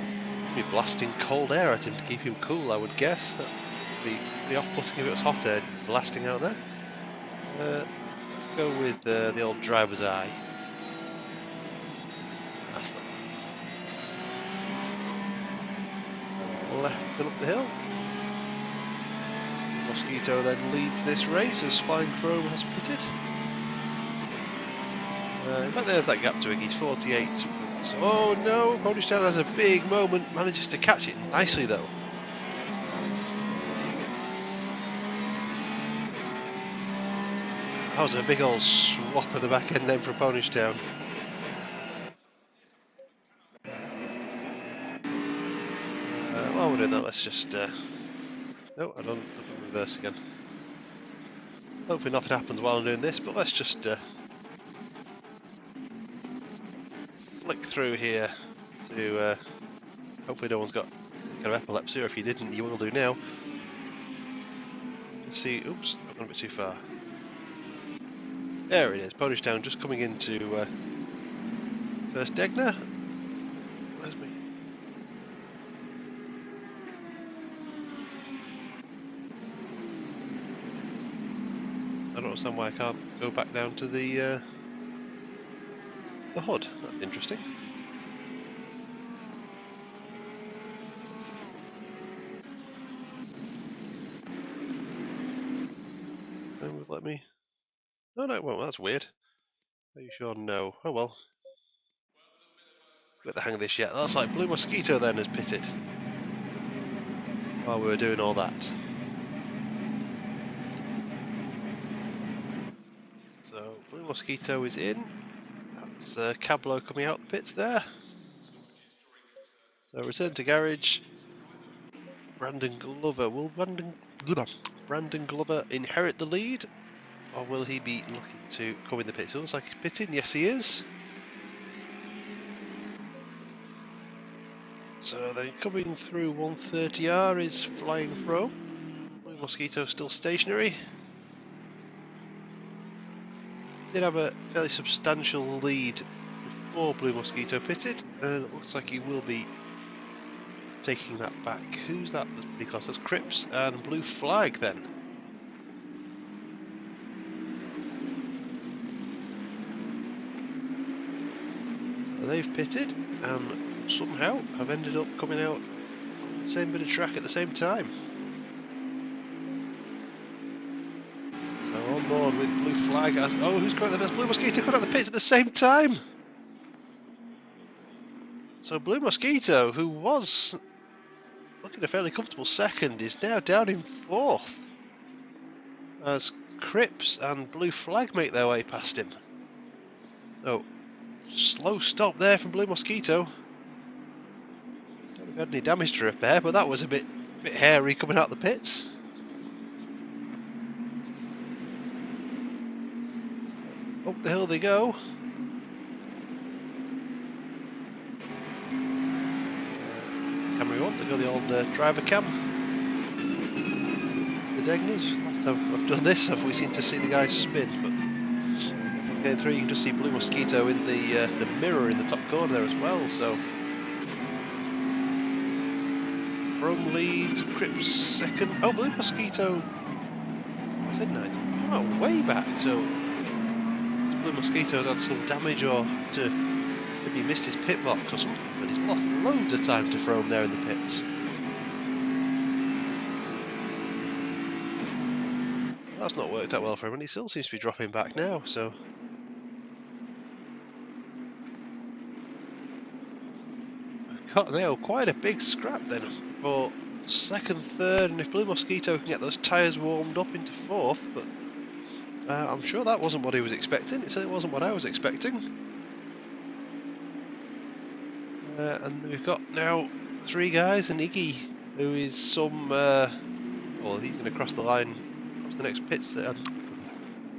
be blasting cold air at him to keep him cool, I would guess. That would be pretty off-putting if it was hot air blasting out there. Let's go with the old driver's eye. That's the left and up the hill. Mosquito then leads this race as Flying Chrome has pitted. In fact, there's that gap to Iggy's 48 So, oh no, Ponish Town has a big moment, manages to catch it nicely though. That was a big old swap at the back end then from Ponish Town. While we're doing that, let's just... no, I don't reverse again. Hopefully nothing happens while I'm doing this, but let's just flick through here to... hopefully no one's got kind of epilepsy, or if you didn't, you will do now. Let's see, oops, I've gone a bit too far. There it is, Ponish Town just coming into first Degner. Where's me? I don't understand why I can't go back down to the hood. That's interesting. And let me... No, no, it won't. That's weird. Are you sure? No. Oh well. Get the hang of this yet. That's like Blue Mosquito then has pitted while we were doing all that. So Blue Mosquito is in. That's Cablo coming out the pits there. So return to garage. Brandon Glover. Will Brandon Glover inherit the lead? Or will he be looking to come in the pits? It looks like he's pitting. Yes, he is. So then coming through 130R is Flying Throw. Blue Mosquito still stationary. Did have a fairly substantial lead before Blue Mosquito pitted, and it looks like he will be taking that back. Who's that? That's pretty close. That's Cripps and Blue Flag then. So they've pitted and somehow have ended up coming out on the same bit of track at the same time. So on board with Blue Flag as... Oh, who's got the best? Blue Mosquito got out the pits at the same time! So Blue Mosquito, who was looking a fairly comfortable second, is now down in fourth as Cripps and Blue Flag make their way past him. So, slow stop there from Blue Mosquito. Don't think we had any damage to repair, but that was a bit hairy coming out the pits. Up the hill they go. Camera on, they go the old driver cam. The Degners. Last time I've done this, we seem to see the guys spin, but getting through you can just see Blue Mosquito in the mirror in the top corner there as well, so Chrome leads, Cripps second. Oh, Blue Mosquito didn't I? Oh, way back, so Blue Mosquito's had some damage or to maybe missed his pit box or something, but he's lost loads of time to throw him there in the pits. That's not worked out well for him, and he still seems to be dropping back now, so we've got now quite a big scrap then for second, third, and if Blue Mosquito can get those tyres warmed up into fourth, but I'm sure that wasn't what he was expecting. It certainly wasn't what I was expecting. And we've got now three guys, and Iggy, who is some... well, he's going to cross the line, across the next pits,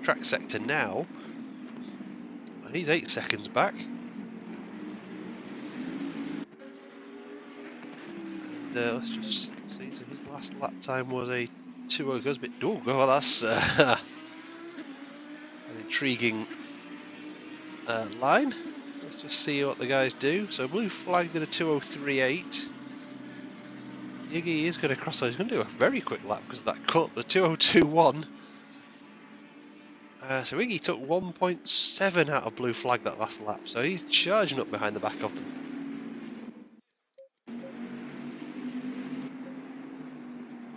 track sector now. And he's 8 seconds back. And let's just see, so his last lap time was a 2:00. Goes a bit... Oh, God, that's... an intriguing line. Let's just see what the guys do. So Blue Flag did a 2:03.8. Iggy is going to cross those. He's going to do a very quick lap because of that cut, the 2:02.1. So Iggy took 1.7 out of Blue Flag that last lap. So he's charging up behind the back of them.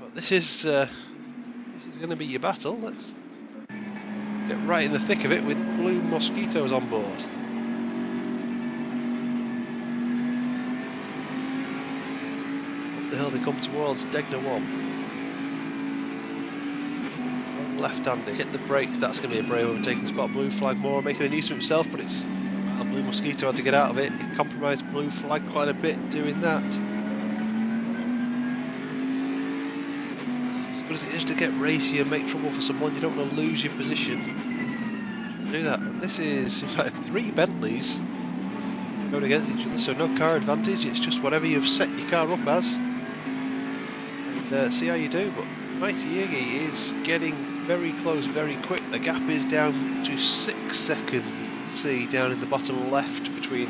But this is going to be your battle. Let's get right in the thick of it with Blue Mosquitoes on board. the hill they come towards Degner 1. Left-hander, hit the brakes, that's going to be a brave overtaking spot. Blue flag more, making a nuisance of himself, but it's Blue Mosquito had to get out of it. He compromised Blue flag quite a bit doing that. As good as it is to get racy and make trouble for someone, you don't want to lose your position. Do that. And this is, in fact, 3 Bentleys going against each other, so no car advantage, it's just whatever you've set your car up as. And see how you do, but Mighty Iggy is getting very close, very quick. The gap is down to 6 seconds. You can see down in the bottom left between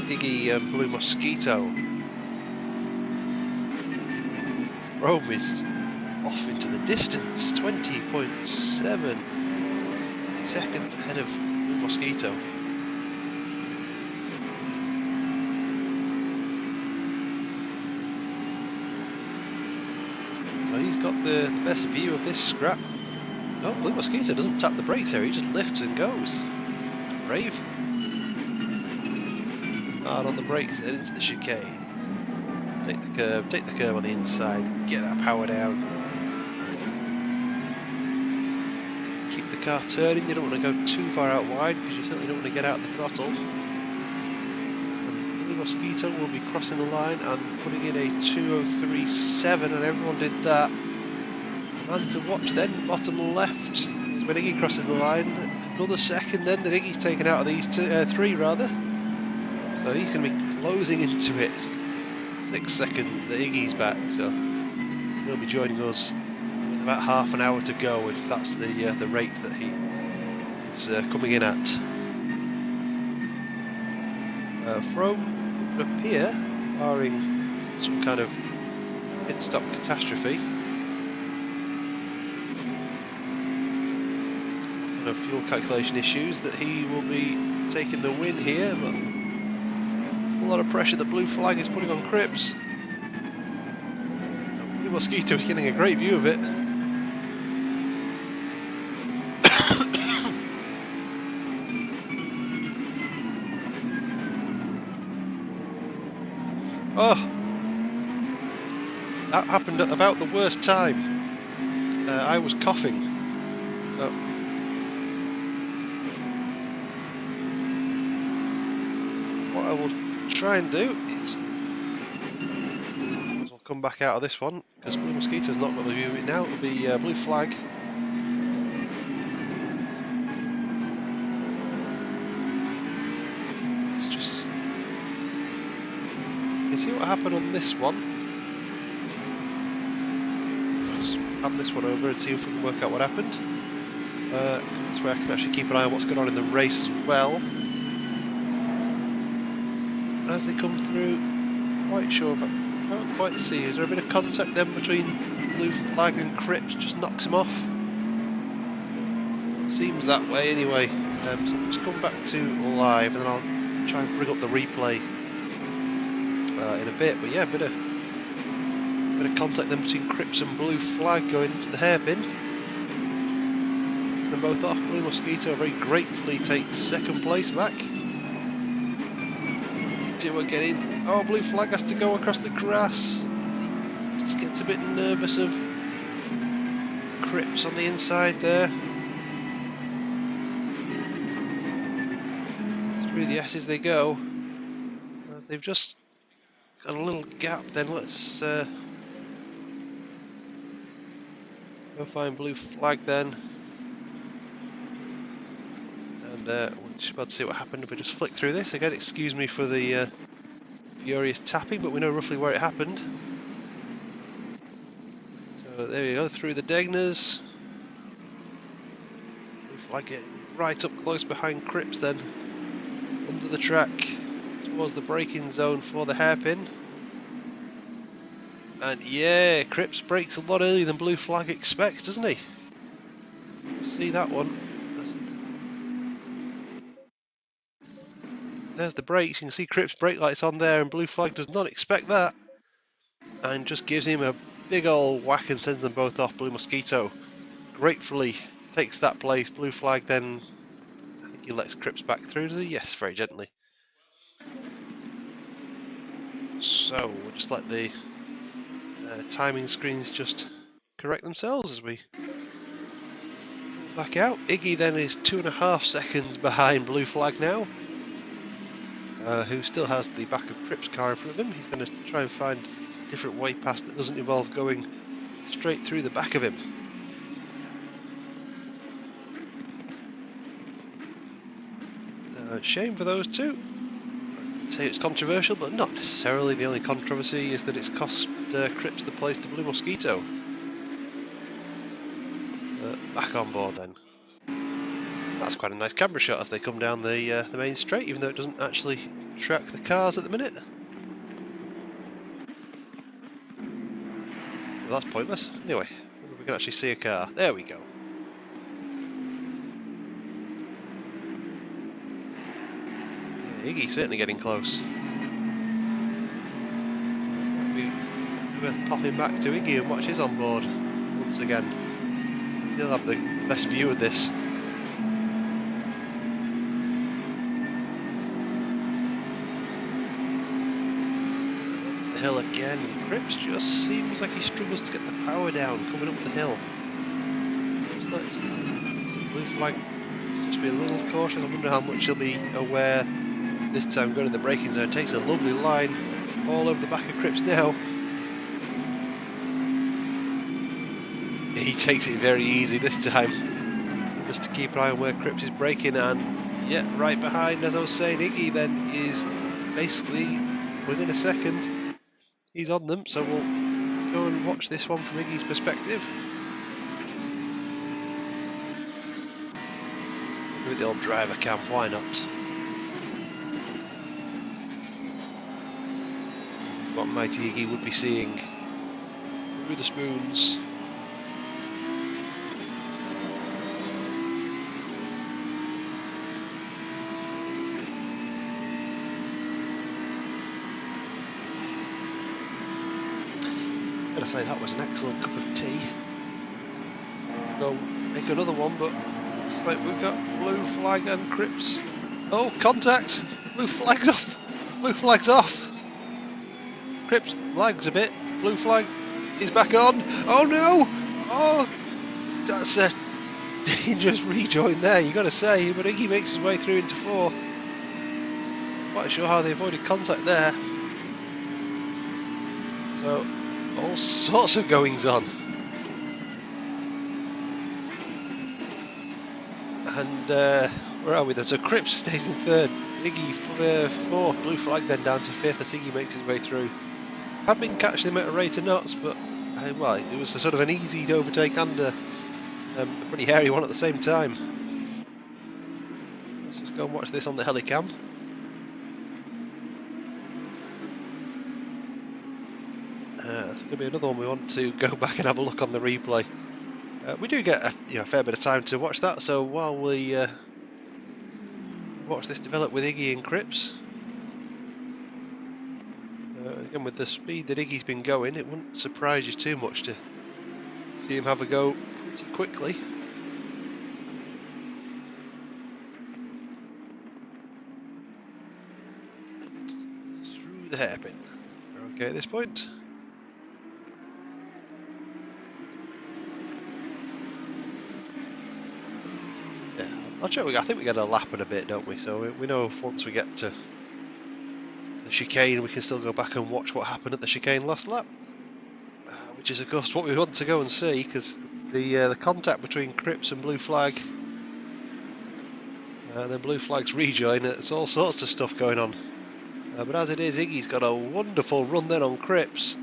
Iggy and Blue Mosquito. Rome is off into the distance, 20.7 seconds ahead of Blue Mosquito. He's got the best view of this scrap. No, Blue Mosquito doesn't tap the brakes here, he just lifts and goes. It's brave. Hard on the brakes then into the chicane. Take the curve on the inside, get that power down. Keep the car turning, you don't want to go too far out wide because you certainly don't want to get out of the throttle. Mosquito will be crossing the line and putting in a 2:03.7, and everyone did that. And to watch then, bottom left, is when Iggy crosses the line. Another second then that Iggy's taken out of these 3 rather. So he's going to be closing into it. 6 seconds that Iggy's back, so he'll be joining us in about half an hour to go if that's the rate that he is coming in at. From appear, barring some kind of pit-stop catastrophe, no fuel calculation issues, that he will be taking the win here, but a lot of pressure that Blue Flag is putting on Cripps. Blue Mosquito is getting a great view of it. Oh, that happened at about the worst time. I was coughing. What I will try and do is I'll come back out of this one because Blue Mosquito's not got the view of it now. It'll be Blue Flag. See what happened on this one. Just hand this one over and see if we can work out what happened. This way I can actually keep an eye on what's going on in the race as well. As they come through, quite sure if I can't quite see. Is there a bit of contact then between Blue Flag and Cripps? Just knocks him off. Seems that way anyway. So I'll just come back to live and then I'll try and bring up the replay in a bit, but yeah, bit of contact then between Cripps and Blue Flag going into the hairpin. Them both off. Blue Mosquito very gratefully takes 2nd place back. Two are getting. Oh, Blue Flag has to go across the grass. Just gets a bit nervous of Cripps on the inside there. Through the S's they go. They've just got a little gap then. Let's go find Blue Flag then. And we're just about to see what happened if we just flick through this. Again, excuse me for the furious tapping, but we know roughly where it happened. So there we go, through the Degners. Blue Flag getting right up close behind Cripps then. Under the track. Towards the braking zone for the hairpin. And yeah, Cripps brakes a lot earlier than Blue Flag expects, doesn't he? See that one. There's the brakes. You can see Cripps' brake lights on there, and Blue Flag does not expect that. And just gives him a big old whack and sends them both off. Blue Mosquito gratefully takes that place. Blue Flag then, I think he lets Cripps back through, does he? Yes, very gently. So we'll just let the timing screens just correct themselves as we back out. Iggy then is 2.5 seconds behind Blue Flag now, who still has the back of Cripps' car in front of him. He's going to try and find a different way past that doesn't involve going straight through the back of him. Shame for those two. I'd say it's controversial, but not necessarily. The only controversy is that it's cost Cripps the place to Blue Mosquito. Back on board then. That's quite a nice camera shot as they come down the main straight, even though it doesn't actually track the cars at the minute. Well, that's pointless. Anyway, we can actually see a car. There we go. Yeah, Iggy's certainly getting close. We're worth popping back to Iggy and watch his on board once again. He'll have the best view of this. The hill again. Cripps just seems like he struggles to get the power down coming up the hill. Let's Blue Flag just be a little cautious. I wonder how much he'll be aware this time going in the braking zone. Takes a lovely line all over the back of Cripps now. He takes it very easy this time, just to keep an eye on where Cripps is braking, and yeah, right behind, as I was saying, Iggy then is basically within a second, he's on them, so we'll go and watch this one from Iggy's perspective. With the old driver cam, why not? What mighty Iggy would be seeing through the spoons. I'd say that was an excellent cup of tea. Go make another one, but looks like we've got Blue Flag and Cripps. Oh, contact! Blue Flag's off! Blue Flag's off! Cripps lags a bit. Blue Flag is back on. Oh no! Oh, that's a dangerous rejoin there, you got to say. But Iggy makes his way through into 4th. Quite sure how they avoided contact there. So, all sorts of goings on. And where are we then? So Cripps stays in 3rd, Iggy 4th, Blue Flag then down to 5th as Iggy makes his way through. Had been catching them at a rate of knots, but well, it was a sort of an easy to overtake and a pretty hairy one at the same time. Let's just go and watch this on the helicam. There's going to be another one we want to go back and have a look on the replay. We do get a fair bit of time to watch that, so while we watch this develop with Iggy and Cripps, again with the speed that Iggy's been going, it wouldn't surprise you too much to see him have a go pretty quickly. Through the hairpin. We're okay at this point. I'll check. I think we get a lap in a bit, don't we? So we know once we get to the chicane, we can still go back and watch what happened at the chicane last lap, which is of course what we want to go and see, because the contact between Cripps and Blue Flag, and then Blue Flag's rejoin. It's all sorts of stuff going on. But as it is, Iggy's got a wonderful run then on Cripps.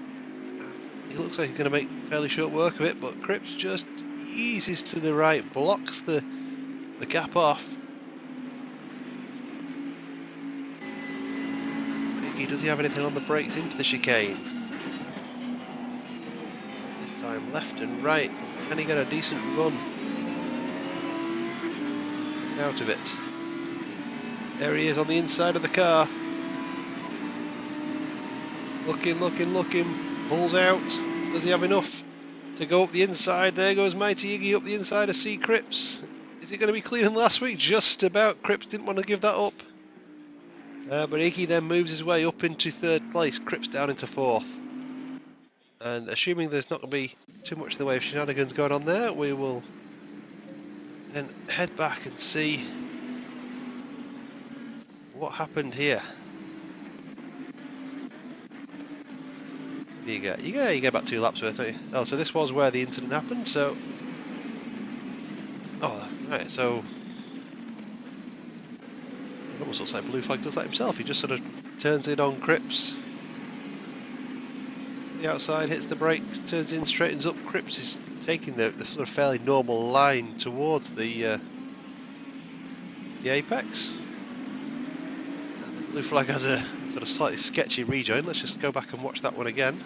He looks like he's going to make fairly short work of it, but Cripps just eases to the right, blocks the gap off. Iggy, does he have anything on the brakes into the chicane? This time left and right. Can he get a decent run out of it? There he is on the inside of the car. Looking, pulls out. Does he have enough to go up the inside? There goes mighty Iggy up the inside of C. Cripps. Is it going to be cleaner than last week? Just about. Cripps didn't want to give that up. But Iggy then moves his way up into 3rd place. Cripps down into 4th. And assuming there's not going to be too much in the way of shenanigans going on there, we will then head back and see what happened here. You get about 2 laps worth, don't you? Oh, so this was where the incident happened, so... Oh, right, so... It almost looks like Blue Flag does that himself. He just sort of turns in on Cripps. The outside, hits the brakes, turns in, straightens up. Cripps is taking the sort of fairly normal line towards the apex. Blue Flag has a sort of slightly sketchy rejoin. Let's just go back and watch that one again.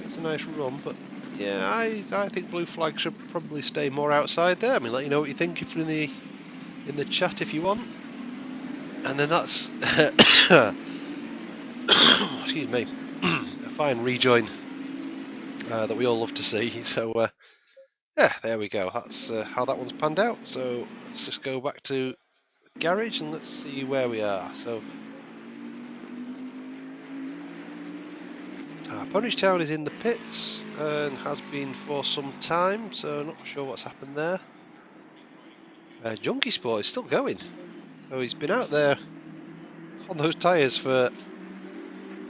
It's a nice run, but yeah, I think Blue Flag should probably stay more outside there. I mean, let you know what you think if in the chat if you want. And then that's excuse me, a fine rejoin that we all love to see. So yeah, there we go. That's how that one's panned out. So let's just go back to the garage and let's see where we are. So Ponish Town is in the pits and has been for some time, so not sure what's happened there. Junkie Sport is still going, so he's been out there on those tyres for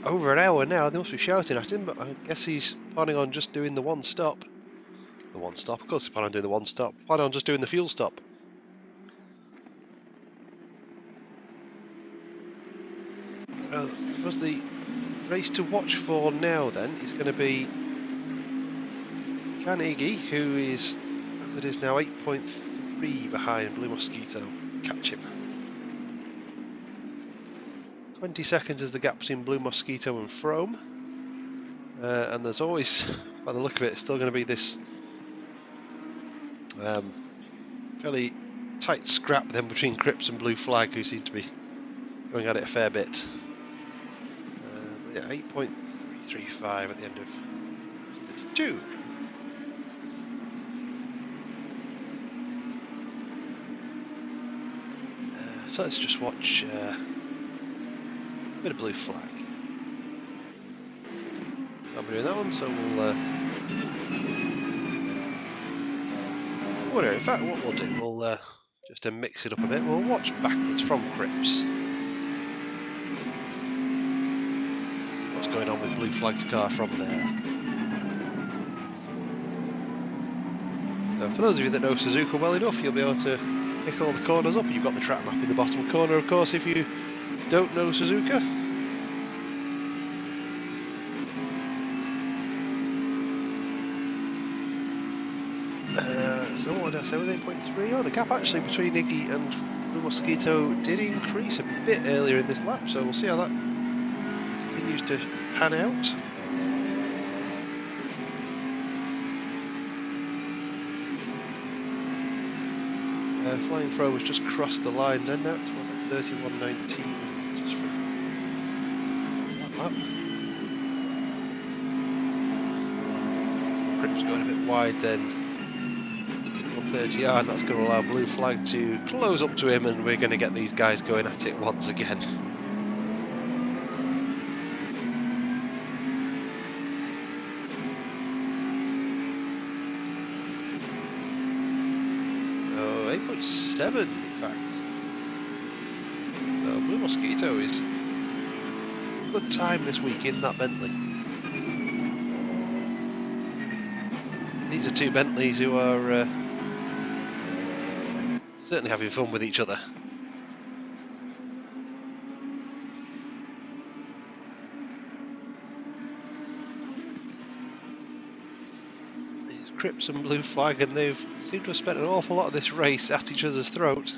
over an hour now. They must be shouting at him, but I guess he's planning on just doing the one stop. The one stop, of course he's planning on doing the one stop. Planning on just doing the fuel stop. So was the race to watch for now then is going to be Carnegie, who is, as it is now, 8.3 behind Blue Mosquito. Catch him. 20 seconds is the gap between Blue Mosquito and Frome. And there's always, by the look of it, still going to be this fairly tight scrap then between Cripps and Blue Flag, who seem to be going at it a fair bit. Yeah, 8.335 at the end of 32. So let's just watch a bit of Blue Flag. I'll be doing that one, so we'll in fact what we'll do, we'll just to mix it up a bit, we'll watch backwards from Cripps. See what's going on with Blue Flag's car from there. So for those of you that know Suzuka well enough, you'll be able to pick all the corners up. You've got the track map in the bottom corner, of course, if you don't know Suzuka. So what did I say, was 8.3? Oh, the gap actually between Iggy and Blue Mosquito did increase a bit earlier in this lap, so we'll see how that continues to pan out. Flying Throne has just crossed the line then now, it's 31.19 just for that lap. Cripps going a bit wide then, 130R, and that's going to allow Blue Flag to close up to him, and we're going to get these guys going at it once again. Oh, 8.7 in fact. So Blue Mosquito is a good time this week in that Bentley. These are two Bentleys who are certainly having fun with each other. There's Cripps and Blue Flag, and they've seemed to have spent an awful lot of this race at each other's throat.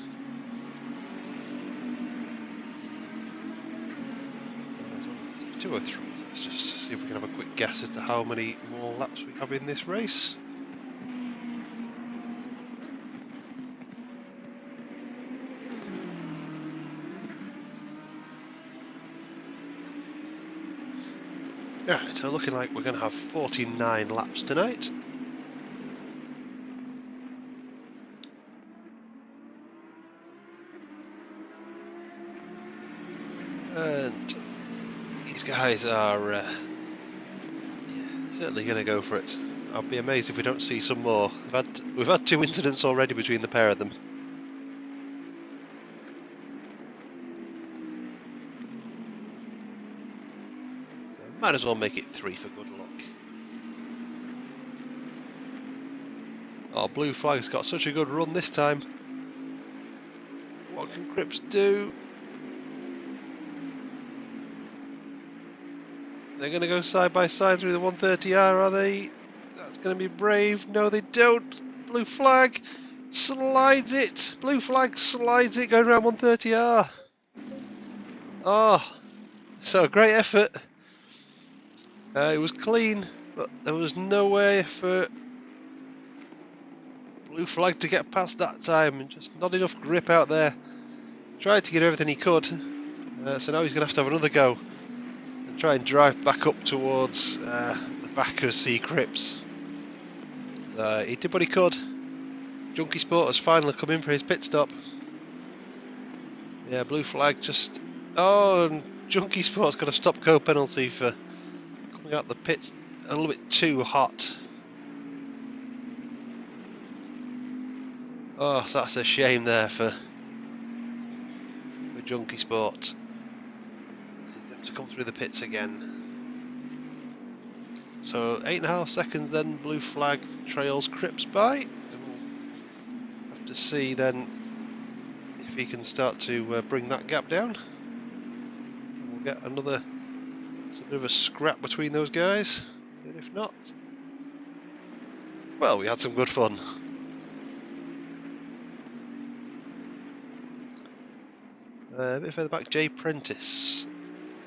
So 203. Let's just see if we can have a quick guess as to how many more laps we have in this race. Right, so looking like we're going to have 49 laps tonight. And These guys are yeah, certainly going to go for it. I'll be amazed if we don't see some more. We've had 2 incidents already between the pair of them. So might as well make it 3 for good luck. Oh, blue flag's got such a good run this time. What can Cripps do? They're going to go side by side through the 130R, are they? That's going to be brave. No, they don't. Blue flag slides it. Blue flag slides it going around 130R. Oh, so great effort. It was clean, but there was no way for blue flag to get past that time, and just not enough grip out there. Tried to get everything he could, so now he's going to have another go and try and drive back up towards the back of C. Cripps. He did what he could. Junkie Sport has finally come in for his pit stop. Yeah, blue flag just... Oh, and Junkie Sport's got a stop-go penalty for coming out the pits a little bit too hot. Oh, so that's a shame there for Junkie Sport. He'll have to come through the pits again. So 8.5 seconds then, blue flag trails Cripps by. And we'll have to see then if he can start to bring that gap down. We'll get another sort of a scrap between those guys. And if not, well, we had some good fun. A bit further back, Jay Prentice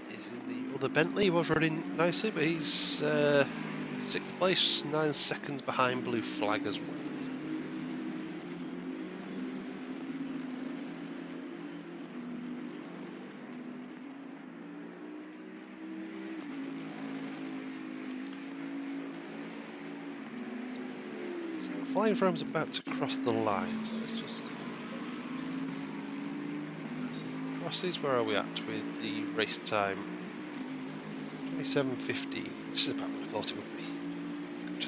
is in the other Bentley. He was running nicely, but he's 6th place, 9 seconds behind blue flag as well. So flying foam's about to cross the line, so let's just... Crosses, where are we at with the race time? 27:50, which is about what I thought it would be. Good.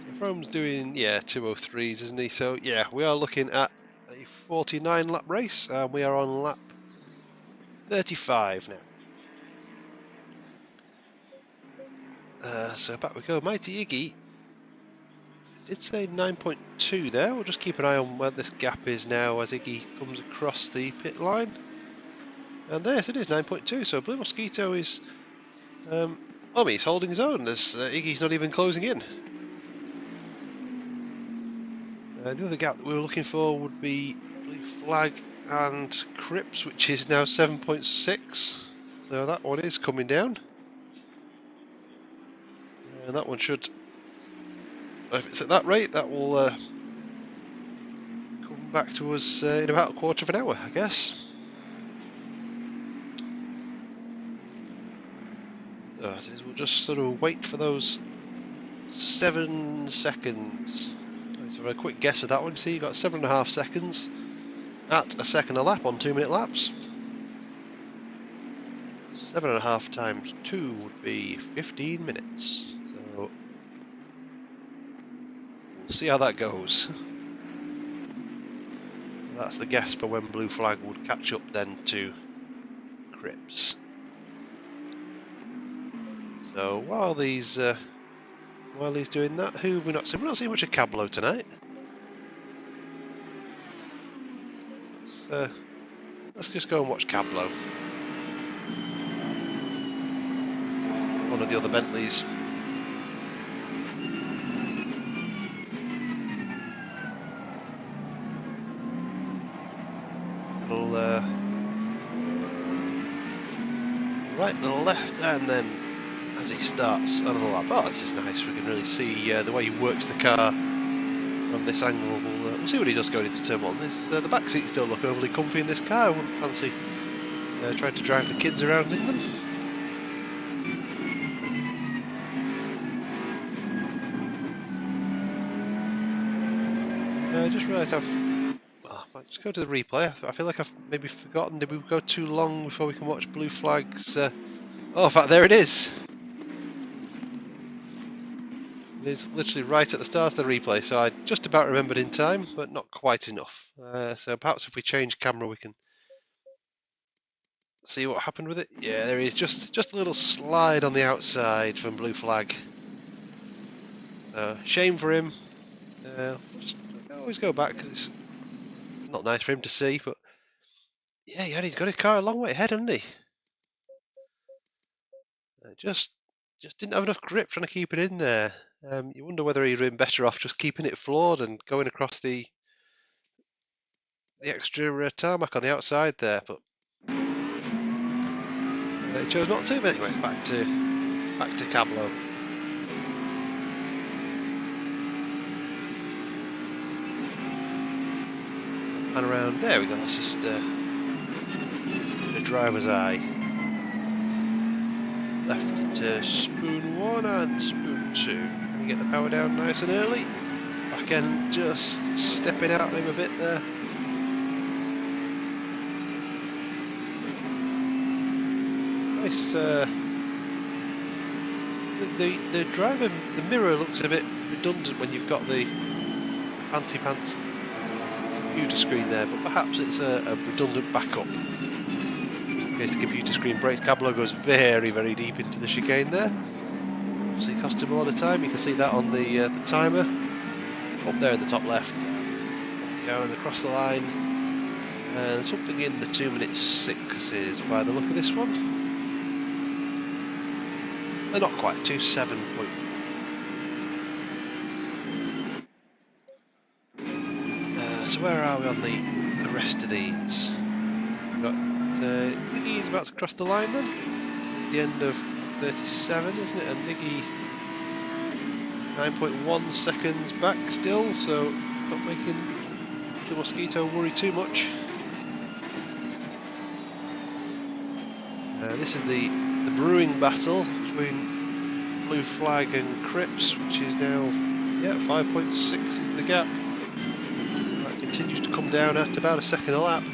So Frome's doing, yeah, 2:03s, isn't he? So yeah, we are looking at a 49 lap race, and we are on lap 35 now. So back we go. Mighty Iggy did say 9.2 there. We'll just keep an eye on where this gap is now as Iggy comes across the pit line. And yes, it is 9.2. So Blue Mosquito is, he's holding his own as Iggy's not even closing in. The other gap that we were looking for would be Blue Flag and Cripps, which is now 7.6. So that one is coming down. And that one should, if it's at that rate, that will come back to us in about a quarter of an hour, I guess. So as it is, we'll just sort of wait for those 7 seconds. So for a quick guess of that one, see, you got 7.5 seconds at a second a lap on 2-minute laps. 7.5 times 2 would be 15 minutes. So we'll see how that goes. That's the guess for when Blue Flag would catch up then to Cripps. So while he's doing that, who have we not seen? We've not seen much of Cablo tonight. Let's just go and watch Cablo. One of the other Bentleys. Little right and left, and then as he starts another lap. Oh, this is nice. We can really see the way he works the car from this angle. We'll see what he does going into turn 1. The back seats don't look overly comfy in this car. I wouldn't fancy trying to drive the kids around in them. I just realised I Right, just go to the replay. I feel like I've maybe forgotten. Did we go too long before we can watch blue flags? Oh, in fact, there it is. It's literally right at the start of the replay, so I just about remembered in time, but not quite enough. So perhaps if we change camera, we can see what happened with it. Yeah, there is just a little slide on the outside from blue flag. So shame for him. Just always go back because it's not nice for him to see, but yeah, he's got his car a long way ahead, hasn't he? Just didn't have enough grip trying to keep it in there. You wonder whether he'd been better off just keeping it floored and going across the extra tarmac on the outside there, but he chose not to. But anyway, back to Cablo. And around there we go. That's just the driver's eye. Left into spoon 1 and spoon 2. Can we get the power down nice and early? Back end just stepping out on him a bit there. Nice. The driver, the mirror looks a bit redundant when you've got the fancy pants computer screen there, but perhaps it's a redundant backup. Just in case the computer screen breaks. Cablo goes very, very deep into the chicane there. Obviously it cost him a lot of time. You can see that on the timer up there in the top left. Down and across the line, and something in the 2:06 by the look of this one. They're not quite 2:07. So where are we on the rest of these? We've got Niggy's about to cross the line then. This is the end of 37, isn't it? And Niggy 9.1 seconds back still, so not making the Mosquito worry too much. This is the brewing battle between Blue Flag and Cripps, which is now 5.6 is the gap. That continues to come down at about a second a lap.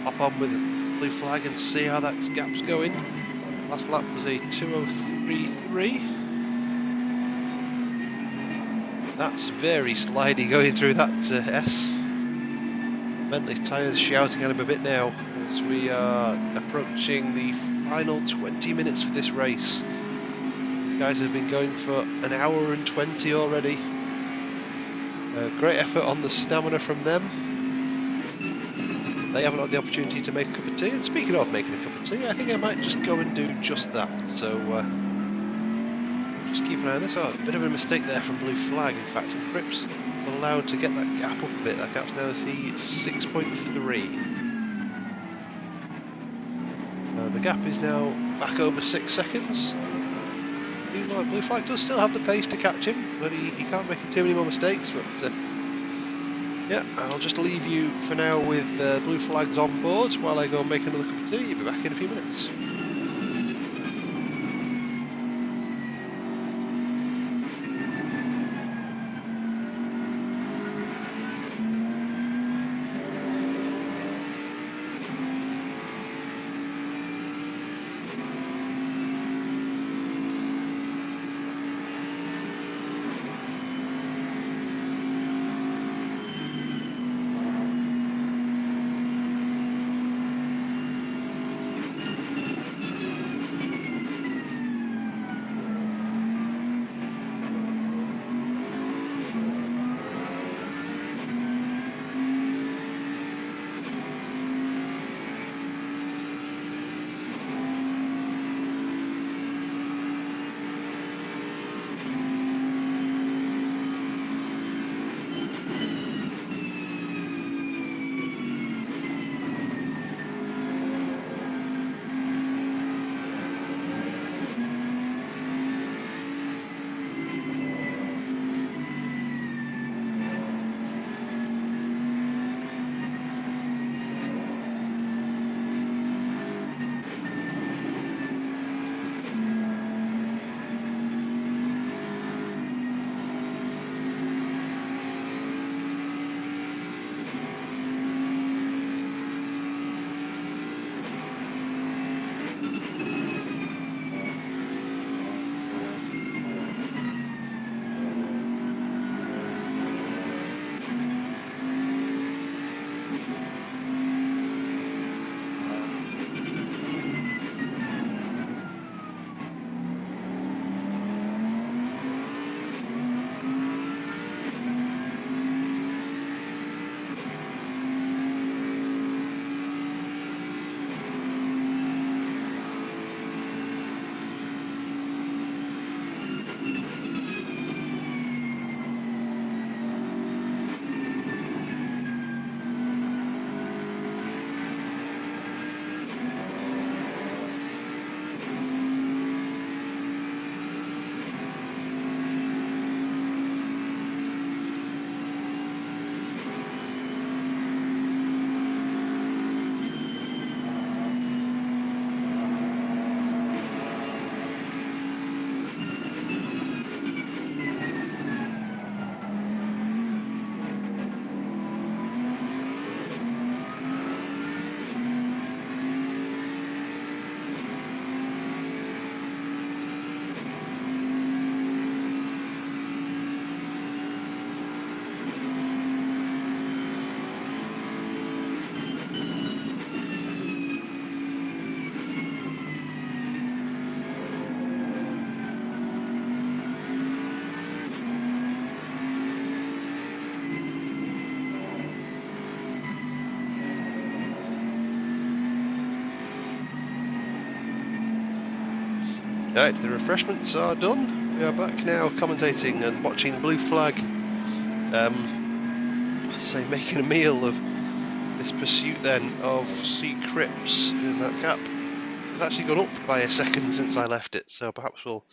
Hop on with Blue Flag and see how that gap's going. Last lap was a 2:03.3. That's very slidey going through that S. Bentley tyres shouting at him a bit now as we are approaching the final 20 minutes for this race. These guys have been going for an hour and 20 already. Great effort on the stamina from them. They haven't had the opportunity to make a cup of tea. And speaking of making a cup of tea, I think I might just go and do just that. So just keep an eye on this. Oh, a bit of a mistake there from Blue Flag, in fact, and Cripps is allowed to get that gap up a bit. That gap's now 6.3. So the gap is now back over 6 seconds. Meanwhile, Blue Flag does still have the pace to catch him, but he can't make too many more mistakes. But yeah, I'll just leave you for now with Blue Flags on board while I go and make another cup of tea. You'll be back in a few minutes. Right, the refreshments are done. We are back now commentating and watching Blue Flag. Say making a meal of this pursuit then of C. Cripps in that gap. It's actually gone up by a second since I left it, so perhaps we'll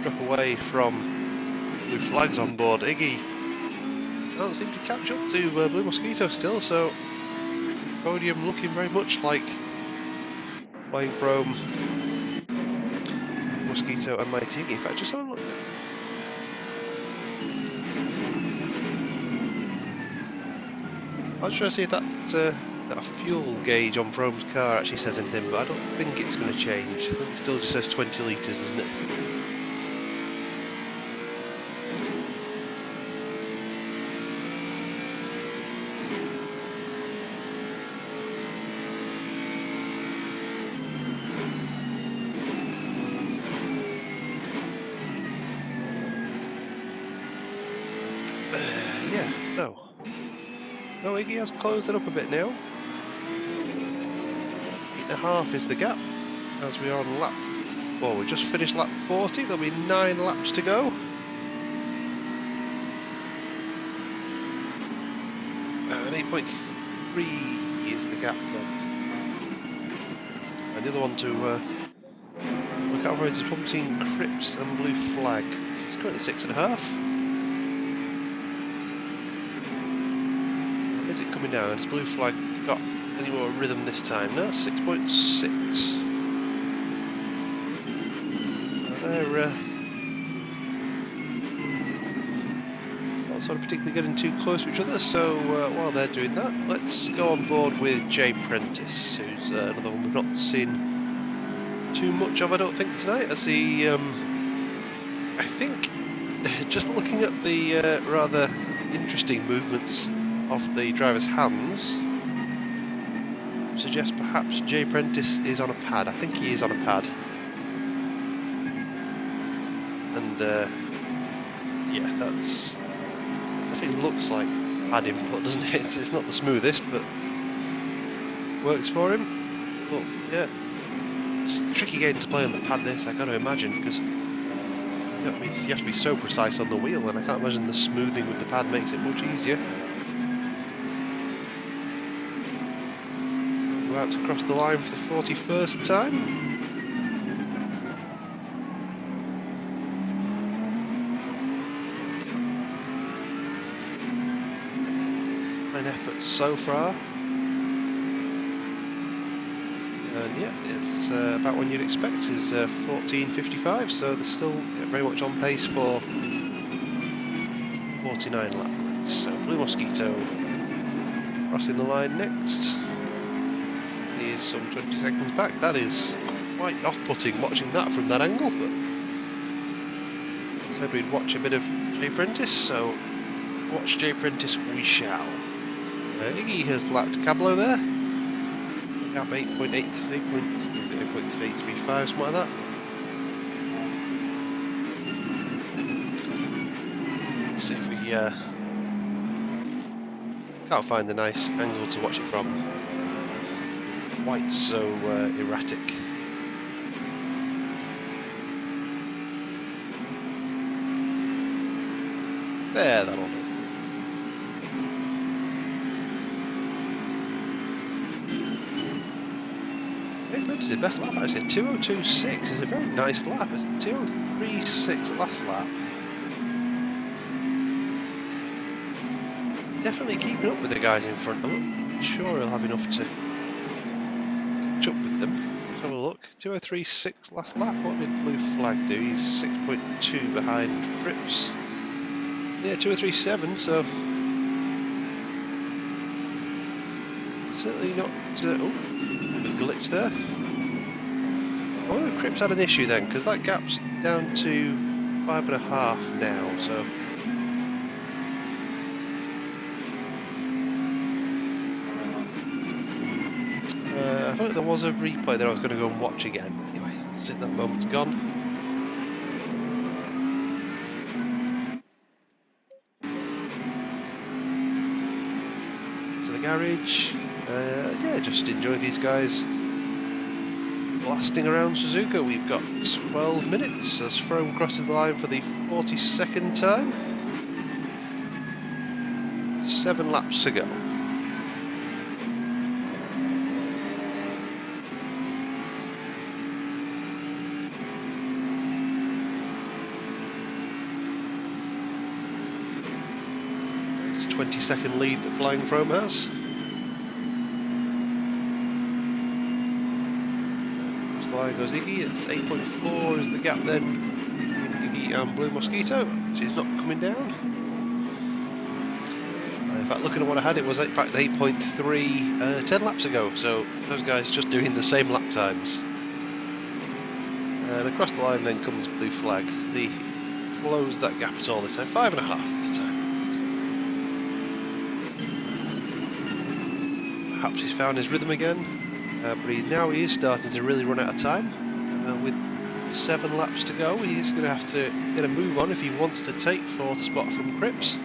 drop away from Blue Flags on board. Iggy can't seem to catch up to Blue Mosquito still, so podium looking very much like Flying Chrome, Mosquito and Mighty Iggy. In fact, just have a look. I was trying to see if that fuel gauge on Frome's car actually says anything, but I don't think it's going to change. I think it still just says 20 litres, isn't it? Yeah, so. No, Iggy has closed it up a bit now. 8.5 is the gap as we are on lap. Well, we just finished lap 40, there'll be 9 laps to go. And 8.3 is the gap then. And the other one to look out for is between Cripps and Blue Flag. It's currently 6.5. Is it coming down? Has Blue Flag got any more rhythm this time? No, 6.6. They're not sort of particularly getting too close to each other, so while they're doing that, let's go on board with Jay Prentice, who's another one we've not seen too much of, I don't think, tonight, as he, I think, just looking at the rather interesting movements of the driver's hands, suggests perhaps Jay Prentice is on a pad. I think he is on a pad. And yeah, that's definitely looks like pad input, doesn't it? It's not the smoothest, but works for him. But yeah, it's a tricky game to play on the pad, this, I gotta imagine, because you have to be so precise on the wheel, and I can't imagine the smoothing with the pad makes it much easier. About to cross the line for the 41st time. An effort so far. And yeah, it's about what you'd expect, is 14.55, so they're still very much on pace for 49 laps. So Blue Mosquito crossing the line next. Is some 20 seconds back. That is quite off-putting watching that from that angle, but I said we'd watch a bit of Jay Prentice, so watch Jay Prentice we shall. Iggy has lapped Cablo there. Gap 8.835, something like that. Let's see if we can't find a nice angle to watch it from. Quite so erratic. There, that'll do. Jay Prentice's best lap actually, 2:02.6 is a very nice lap. It's 2:03.6 last lap. Definitely keeping up with the guys in front. I'm not sure he'll have enough to up with them. Let's have a look. 2:03.6 last lap. What did Blue Flag do? He's 6.2 behind Cripps. Yeah, 2:03.7. So certainly not. Oh, a glitch there. I wonder if Cripps had an issue then, because that gap's down to 5.5 now. So. I thought there was a replay that I was going to go and watch again. Anyway, that's it, that moment's gone. To the garage. Yeah, just enjoy these guys. blasting around Suzuka. We've got 12 minutes as Frome crosses the line for the 42nd time. 7 laps to go. It's 20-second lead that Flying Frome has. Across the line goes Iggy. It's 8.4 is the gap then between Iggy and Blue Mosquito. She's not coming down. In fact, looking at what I had, it was in fact 8.3 10 laps ago, so those guys just doing the same lap times. And across the line then comes Blue Flag. They closed that gap at all this time, 5.5 this time. Perhaps he's found his rhythm again, but he is starting to really run out of time. With 7 laps to go, he's going to have to get a move on if he wants to take 4th spot from Cripps.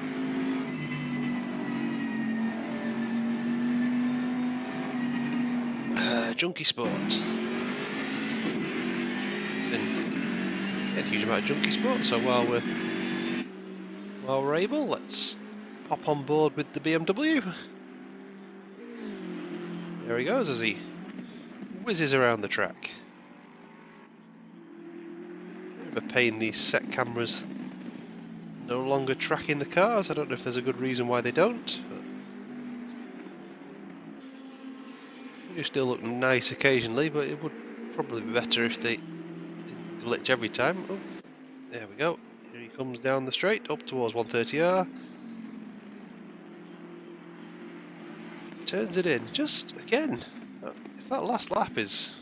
Junkie Sport. It's in a huge amount of Junkie Sport, so while we're able, let's hop on board with the BMW. There he goes as he whizzes around the track. Bit of a pain, these set cameras no longer tracking the cars. I don't know if there's a good reason why they don't. They still look nice occasionally, but it would probably be better if they didn't glitch every time. Oh, there we go. Here he comes down the straight, up towards 130R. Turns it in. Just, again, if that last lap is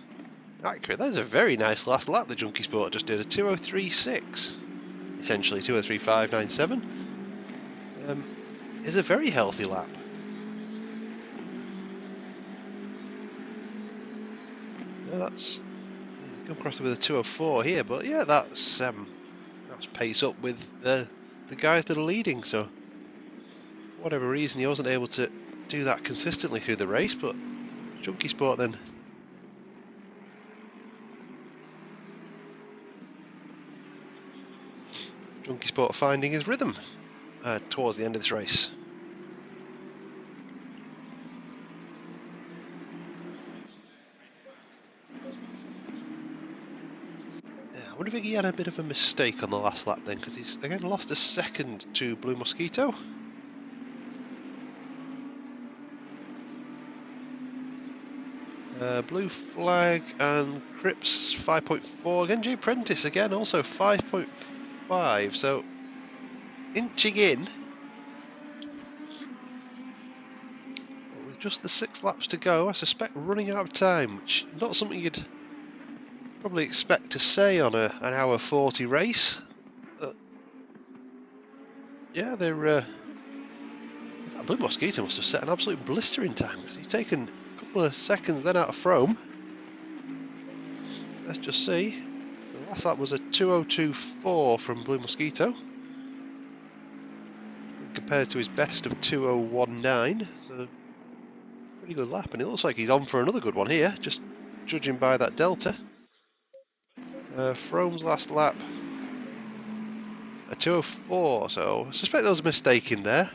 accurate, that is a very nice last lap the Junkie Sport just did. A 2:03.6. Essentially 2:03.597. Is a very healthy lap. That's come across with a 2:04 here, but yeah, that's pace up with the guys that are leading. So, for whatever reason, he wasn't able to do that consistently through the race, but Junkie Sport then. Junkie Sport finding his rhythm towards the end of this race. I wonder if he had a bit of a mistake on the last lap then, because he's again lost a second to Blue Mosquito. Blue Flag and Cripps 5.4 again. Jay Prentice again also 5.5. So inching in with just the 6 laps to go. I suspect running out of time, which is not something you'd probably expect to say on an hour 40 race. Yeah, they're Blue Mosquito must have set an absolute blistering time, because he's taken a couple of seconds then out of Frome. Let's just see. The last lap was a 2:02.4 from Blue Mosquito, compared to his best of 2:01.9. So pretty good lap, and it looks like he's on for another good one here, just judging by that delta. Frome's last lap, a 2:04, so I suspect there was a mistake in there.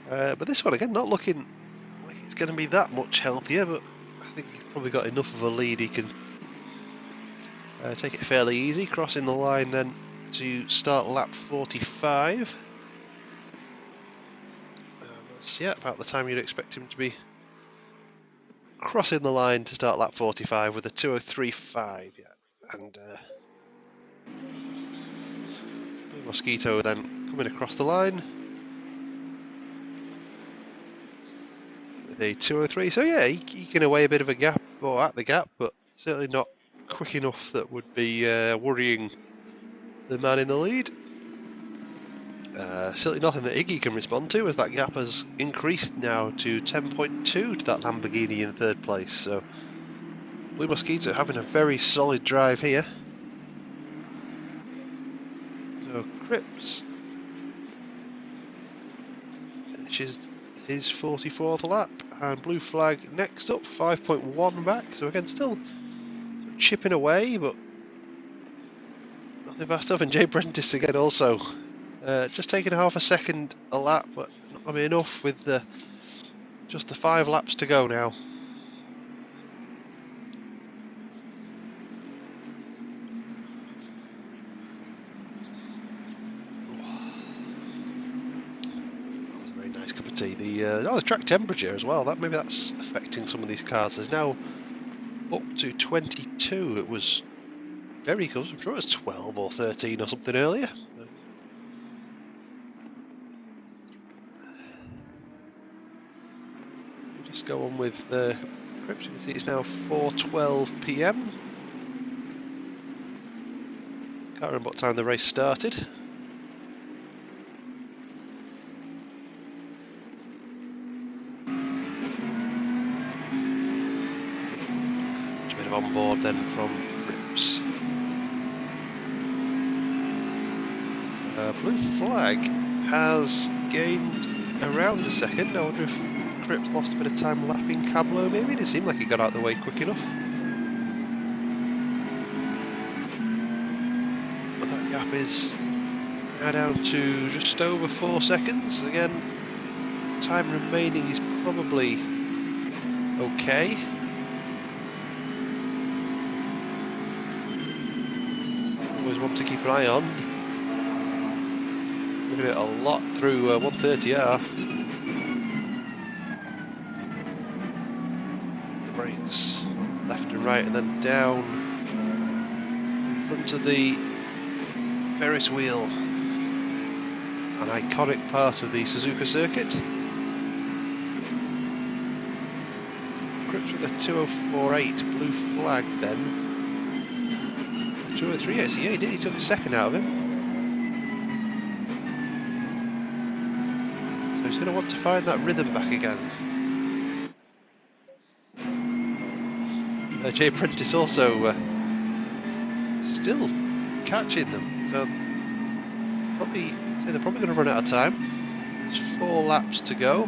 But this one again, not looking like it's going to be that much healthier, but I think he's probably got enough of a lead. He can take it fairly easy, crossing the line then to start lap 45. That's, yeah, about the time you'd expect him to be crossing the line to start lap 45 with a 2:03.5, yeah. And Blue Mosquito then coming across the line with a 2:03. So yeah, eking away a bit of a gap, or at the gap, but certainly not quick enough that would be worrying the man in the lead. Certainly nothing that Iggy can respond to, as that gap has increased now to 10.2 to that Lamborghini in 3rd place. So Blue Mosquito having a very solid drive here. So Cripps finishes his 44th lap. and blue flag next up, 5.1 back. So again, still chipping away, but nothing fast enough. And Jay Prentice again also just taking half a second a lap, but not going to be enough with just the 5 laps to go now. Cup of tea. The track temperature as well. Maybe that's affecting some of these cars. There's now up to 22. It was very close. I'm sure it was 12 or 13 or something earlier. We'll just go on with Crips. You can see it's now 4:12 p.m. Can't remember what time the race started. On board then from Crips. Blue flag has gained around a second. I wonder if Crips lost a bit of time lapping Cablo maybe. It didn't seem like he got out of the way quick enough. But that gap is now down to just over 4 seconds. Again, time remaining is probably okay. Always one to keep an eye on. Looking at it a lot through 130R. The brakes left and right and then down in front of the Ferris wheel. An iconic part of the Suzuka circuit. Crips with a 2:04.8 blue flag then. 2:03, yes, yeah, he did. He took a second out of him. So he's going to want to find that rhythm back again. Jay Prentice also still catching them. So they're probably going to run out of time. There's 4 laps to go.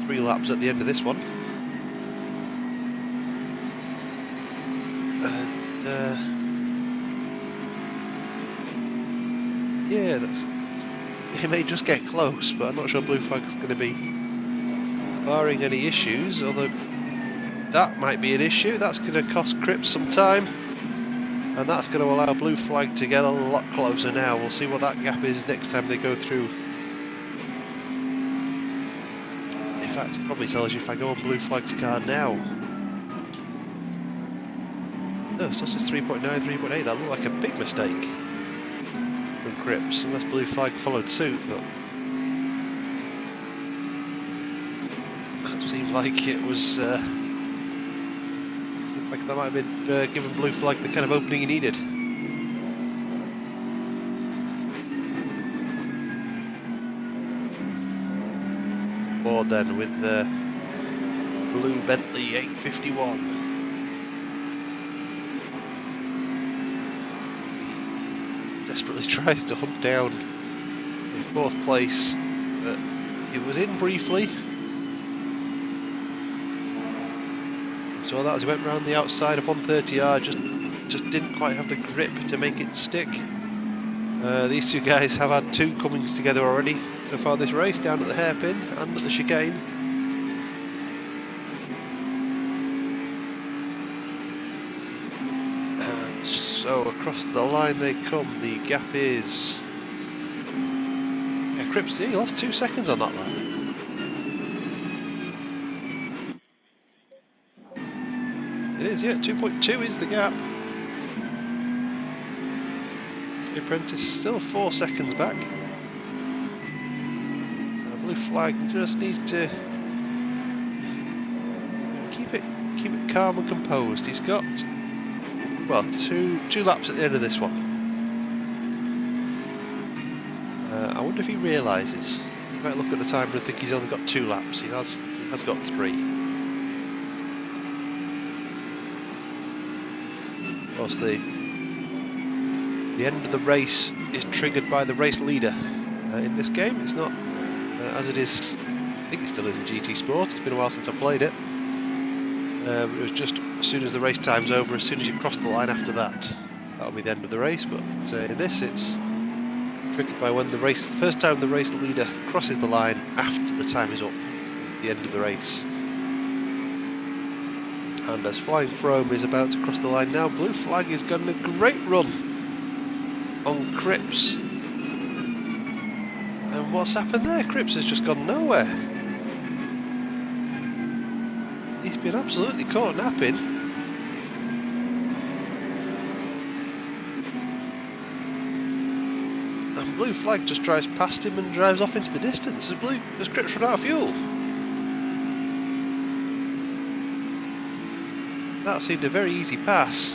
3 laps at the end of this one. Yeah, it may just get close, but I'm not sure blue flag's going to be barring any issues, although that might be an issue. That's going to cost Crips some time, and that's going to allow blue flag to get a lot closer now. We'll see what that gap is next time they go through. In fact, it probably tells you if I go on blue flag's car now. No, so this is 3.9, 3.8. That looked like a big mistake from Crips, unless blue flag followed suit, but that seems like it was seems like that might have been given blue flag the kind of opening he needed. Board then with the blue Bentley 851. Desperately tries to hunt down the 4th place that he was in briefly. So that as he went round the outside of 130R, just didn't quite have the grip to make it stick. These two guys have had 2 comings together already so far this race, down at the hairpin and at the chicane. So across the line they come. The gap is... Yeah, Crips, he lost 2 seconds on that lap. It is, yeah, 2.2 is the gap. The Apprentice still 4 seconds back. So blue flag just needs to keep it calm and composed. He's got... well, two laps at the end of this one. I wonder if he realises. He might look at the time and think he's only got 2 laps. He has got 3. Of course, the end of the race is triggered by the race leader. In this game, it's not as it is think it still is in GT Sport. It's been a while since I played it. It was just as soon as the race time's over, as soon as you cross the line after that, that'll be the end of the race. But in this, it's triggered by when the first time the race leader crosses the line after the time is up, at the end of the race. And as Flying Frome is about to cross the line now, Blue Flag is getting a great run on Cripps. And what's happened there? Cripps has just gone nowhere. He's been absolutely caught napping. And Blue Flag just drives past him and drives off into the distance. Has Cripps run out of fuel? That seemed a very easy pass.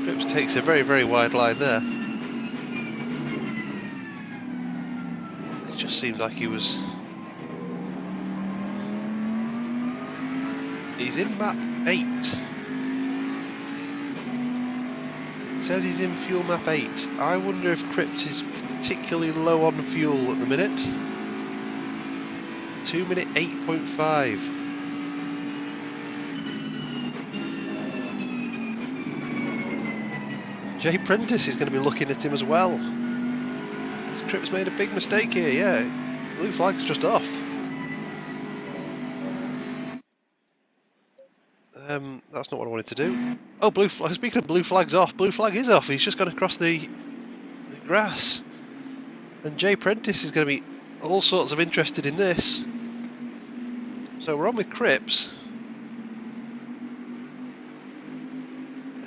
Cripps takes a very, very wide line there. It just seemed like he's in map 8. It says he's in fuel map 8. I wonder if Cripps is particularly low on fuel at the minute. 2 minute 8.5. Jay Prentice is going to be looking at him as well. Cripps made a big mistake here, yeah. Blue Flag's just off. That's not what I wanted to do. Oh, Blue Flag. Speaking of Blue Flag's off, Blue Flag is off. He's just gone across the grass. And Jay Prentice is going to be all sorts of interested in this. So we're on with Cripps,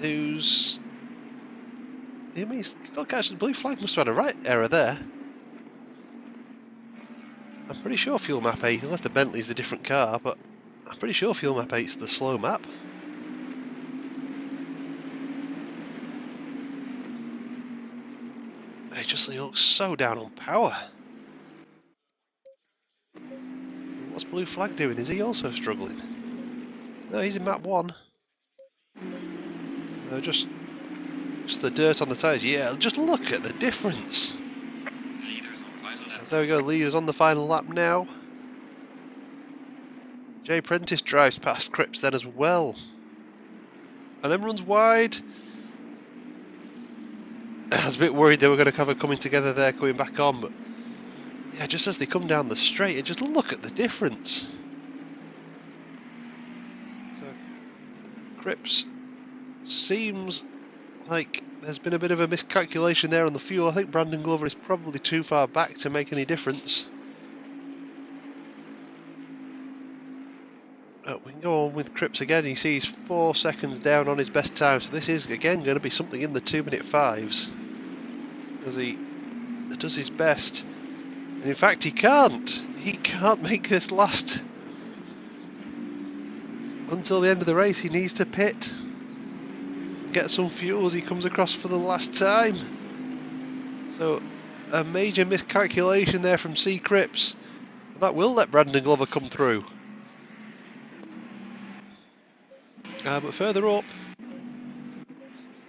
who's... I mean, he's still catching. Blue Flag must have had a right error there. I'm pretty sure fuel map 8, unless the Bentley's a different car, but I'm pretty sure fuel map 8's the slow map. He looks so down on power. What's Blue Flag doing? Is he also struggling? No, he's in map 1. Just the dirt on the tyres. Yeah, just look at the difference. Leaders on final lap. There we go, leaders on the final lap now. Jay Prentice drives past Cripps then as well. And then runs wide. I was a bit worried they were going to have a coming together there, going back on, but yeah, just as they come down the straight, just look at the difference. So Cripps seems like there's been a bit of a miscalculation there on the fuel. I think Brandon Glover is probably too far back to make any difference. We can go on with Cripps again. You see he's 4 seconds down on his best time, so this is again going to be something in the 2 minute 5s as he does his best. And in fact, he can't make this last until the end of the race. He needs to pit, get some fuel as he comes across for the last time. So a major miscalculation there from C. Cripps. That will let Brandon Glover come through. But further up,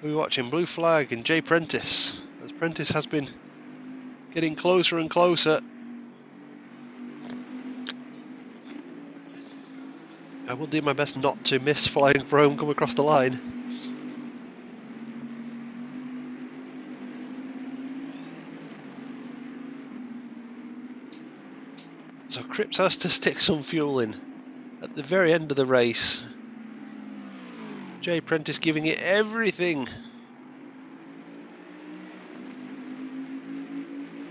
we're watching Blue Flag and Jay Prentice, as Prentice has been getting closer and closer. I will do my best not to miss Flying Frome come across the line. So Cripps has to stick some fuel in at the very end of the race. Jay Prentice giving it everything.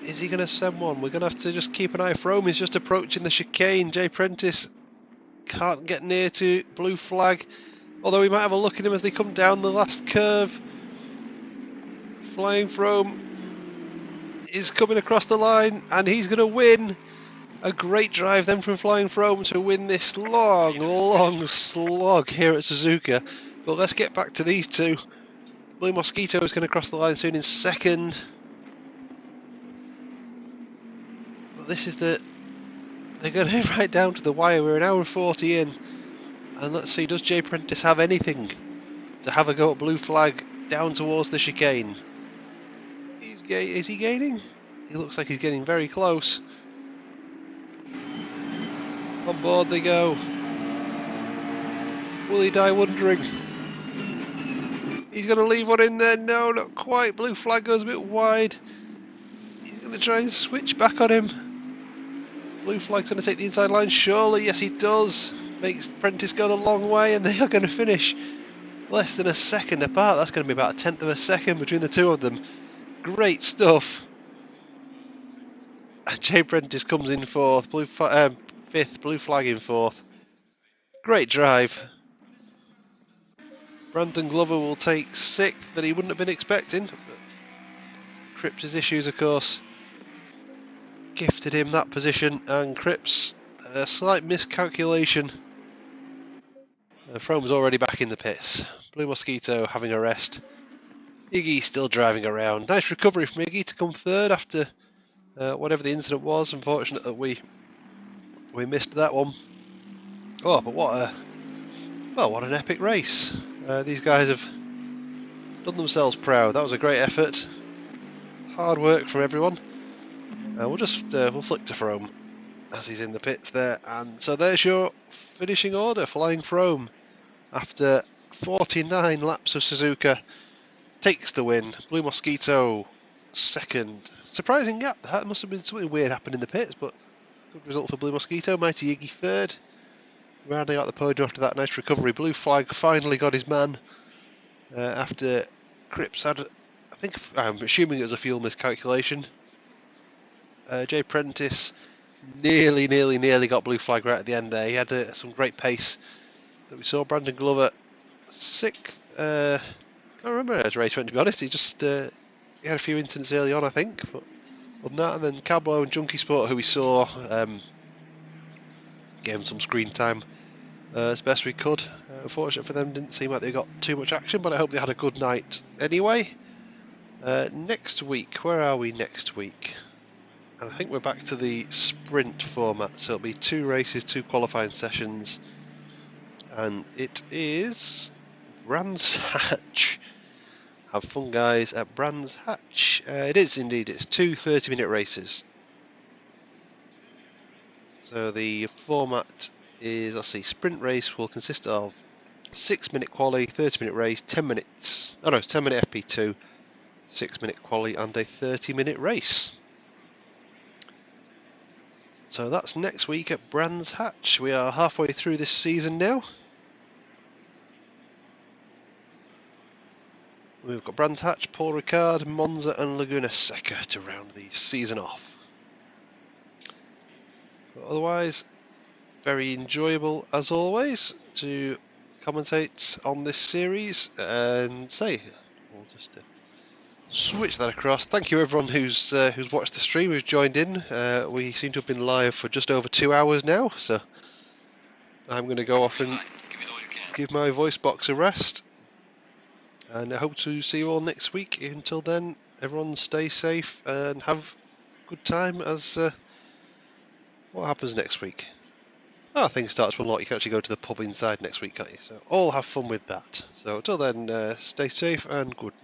Is he going to send one? We're going to have to just keep an eye. Frome is just approaching the chicane. Jay Prentice can't get near to Blue Flag, although we might have a look at him as they come down the last curve. Flying Frome is coming across the line and he's going to win. A great drive then from Flying Frome to win this long slog here at Suzuka. But let's get back to these two. Blue Mosquito is going to cross the line soon in second. But this is they're going to right down to the wire. We're an hour and 40 in. And let's see, does Jay Prentice have anything to have a go at Blue Flag down towards the chicane? Is he gaining? he looks like he's getting very close. On board they go. Will he die wondering? He's going to leave one in there. No, not quite. Blue flag goes a bit wide. He's going to try and switch back on him. Blue flag's going to take the inside line. Surely, yes he does. Makes Prentice go the long way, and they are going to finish less than a second apart. That's going to be about a tenth of a second between the two of them. Great stuff. Jay Prentice comes in fourth. Fifth. Blue flag in fourth. Great drive. Brandon Glover will take sixth, that he wouldn't have been expecting. Cripps' issues, of course, gifted him that position, and Cripps, a slight miscalculation. Frome's already back in the pits. Blue Mosquito having a rest. Iggy still driving around. Nice recovery from Iggy to come third after whatever the incident was. Unfortunate that we missed that one. Oh, but what an epic race. These guys have done themselves proud. That was a great effort. Hard work from everyone. We'll flick to Frome as he's in the pits there. And so there's your finishing order. Flying Frome, after 49 laps of Suzuka, takes the win. Blue Mosquito second. Surprising gap that. Must have been something weird happened in the pits, but good result for Blue Mosquito. Mighty Iggy third. Rounding out the podium after that nice recovery. Blue flag finally got his man after Cripps had, I'm assuming it was a fuel miscalculation. Jay Prentice nearly got blue flag right at the end there. He had some great pace that we saw. Brandon Glover sixth. Can't remember how his race went, to be honest. He had a few incidents early on, I think. But other than that, and then Cablo and Junkie Sport, who we saw, gave him some screen time as best we could. Unfortunate for them, didn't seem like they got too much action, but I hope they had a good night anyway. Next week, where are we next week? I think we're back to the sprint format, so it'll be 2 races, 2 qualifying sessions, and it is Brands Hatch. Have fun, guys, at Brands Hatch. It is indeed, it's 2 30-minute races. So the format is, let's see, sprint race will consist of 6-minute quali, 30-minute race, 10 minutes, 10-minute FP2, 6-minute quali, and a 30-minute race. So that's next week at Brands Hatch. We are halfway through this season now. We've got Brands Hatch, Paul Ricard, Monza and Laguna Seca to round the season off. But otherwise, very enjoyable as always to commentate on this series, and we'll just switch that across. Thank you everyone who's watched the stream, who's joined in. We seem to have been live for just over 2 hours now, so I'm going to go off and give my voice box a rest, and I hope to see you all next week. Until then, everyone stay safe and have a good time. As what happens next week? Things start to unlock. You can actually go to the pub inside next week, can't you? So all have fun with that. So until then, stay safe and good night.